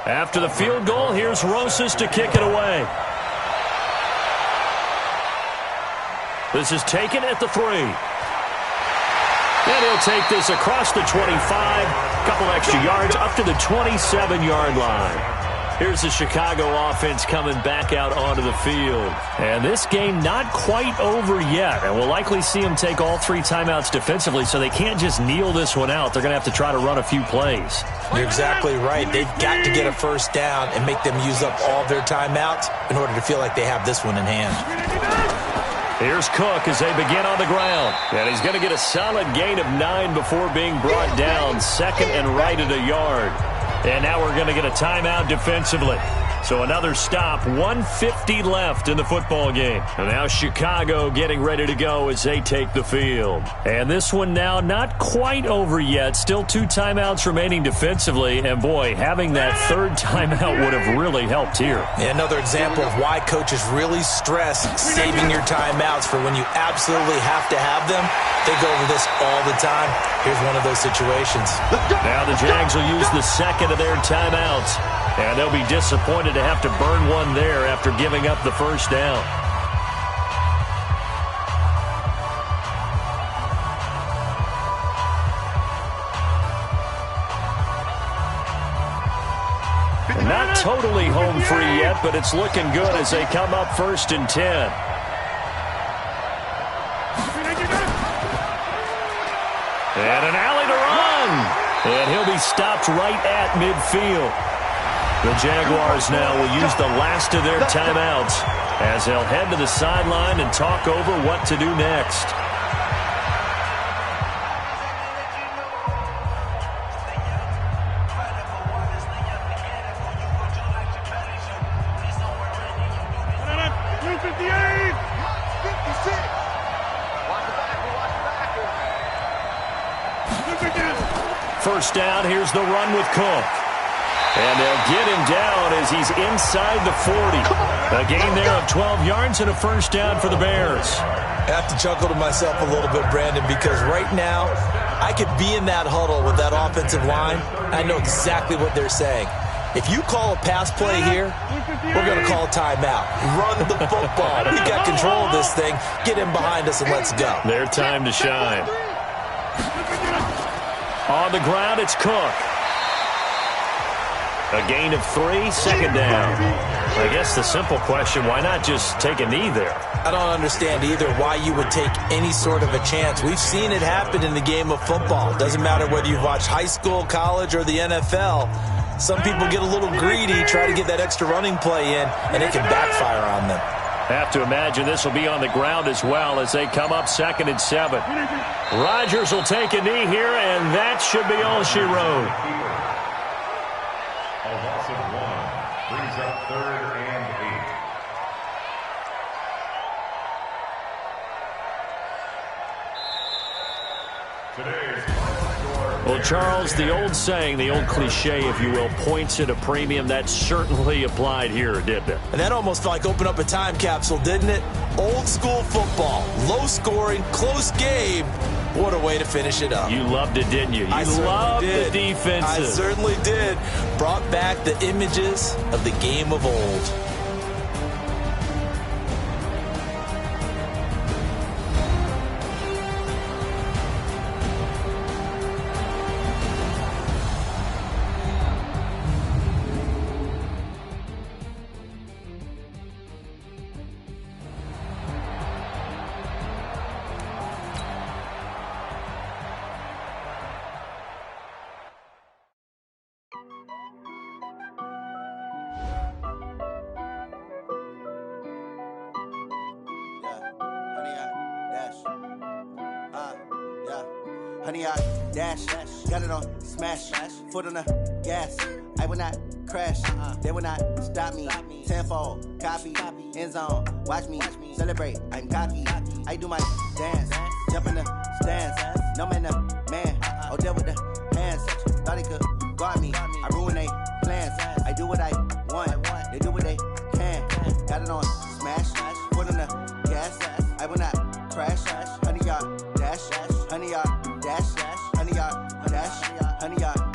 After the field goal, here's Rosas to kick it away. This is taken at the 3. And he'll take this across the 25. Couple extra yards up to the 27-yard line. Here's the Chicago offense coming back out onto the field. And this game not quite over yet. And we'll likely see them take all 3 timeouts defensively, so they can't just kneel this one out. They're going to have to try to run a few plays.
You're exactly right. They've got to get a first down and make them use up all their timeouts in order to feel like they have this one in hand.
Here's Cook as they begin on the ground. And he's going to get a solid gain of 9 before being brought down. 2nd and right at a yard. And now we're going to get a timeout defensively. So another stop, 1:50 left in the football game. And now Chicago getting ready to go as they take the field. And this one now not quite over yet. Still 2 timeouts remaining defensively. And boy, having that 3rd timeout would have really helped here.
Yeah, another example of why coaches really stress saving your timeouts for when you absolutely have to have them. They go over this all the time. Here's one of those situations.
Now the Jags will use the 2nd of their timeouts. And they'll be disappointed to have to burn one there after giving up the first down. Not totally home free yet, but it's looking good as they come up 1st and 10. And an alley to run. And he'll be stopped right at midfield. The Jaguars now will use the last of their timeouts as they'll head to the sideline and talk over what to do next. First down, here's the run with Cook. And they'll get him down as he's inside the 40. A gain there of 12 yards and a first down for the Bears.
I have to chuckle to myself a little bit, Brandon, because right now I could be in that huddle with that offensive line. I know exactly what they're saying. If you call a pass play here, we're going to call a timeout. Run the football. We got control of this thing. Get in behind us and let's go.
Their time to shine. On the ground, it's Cook. A gain of 3, 2nd down. I guess the simple question, why not just take a knee there?
I don't understand either why you would take any sort of a chance. We've seen it happen in the game of football. Doesn't matter whether you've watched high school, college, or the NFL. Some people get a little greedy, try to get that extra running play in, and it can backfire on them.
Have to imagine this will be on the ground as well as they come up 2nd and 7. Rodgers will take a knee here, and that should be all she wrote.
A loss of 1 brings up 3rd and 8. Today's final score.
Well, Charles, the old saying, the old cliche, if you will, points at a premium, that certainly applied here, didn't it?
And that almost felt like open up a time capsule, didn't it? Old school football, low scoring, close game. What a way to finish it up.
You loved it, didn't you? You loved the defenses.
I certainly did. Brought back the images of the game of old.
Honey, I dash, got it on smash, foot on the gas. I will not crash, they will not stop me. Tenfold, copy, end zone, watch me celebrate. I'm cocky, I do my dance, jump in the stands. No man, man, oh, deal with the hands. Thought he could guard me, I ruin they plans. I do what I want, they do what they can. Got it on smash, foot on the gas. I will not crash, honey, y'all dash, honey, y'all dash, honey, y'all dash, honey, y'all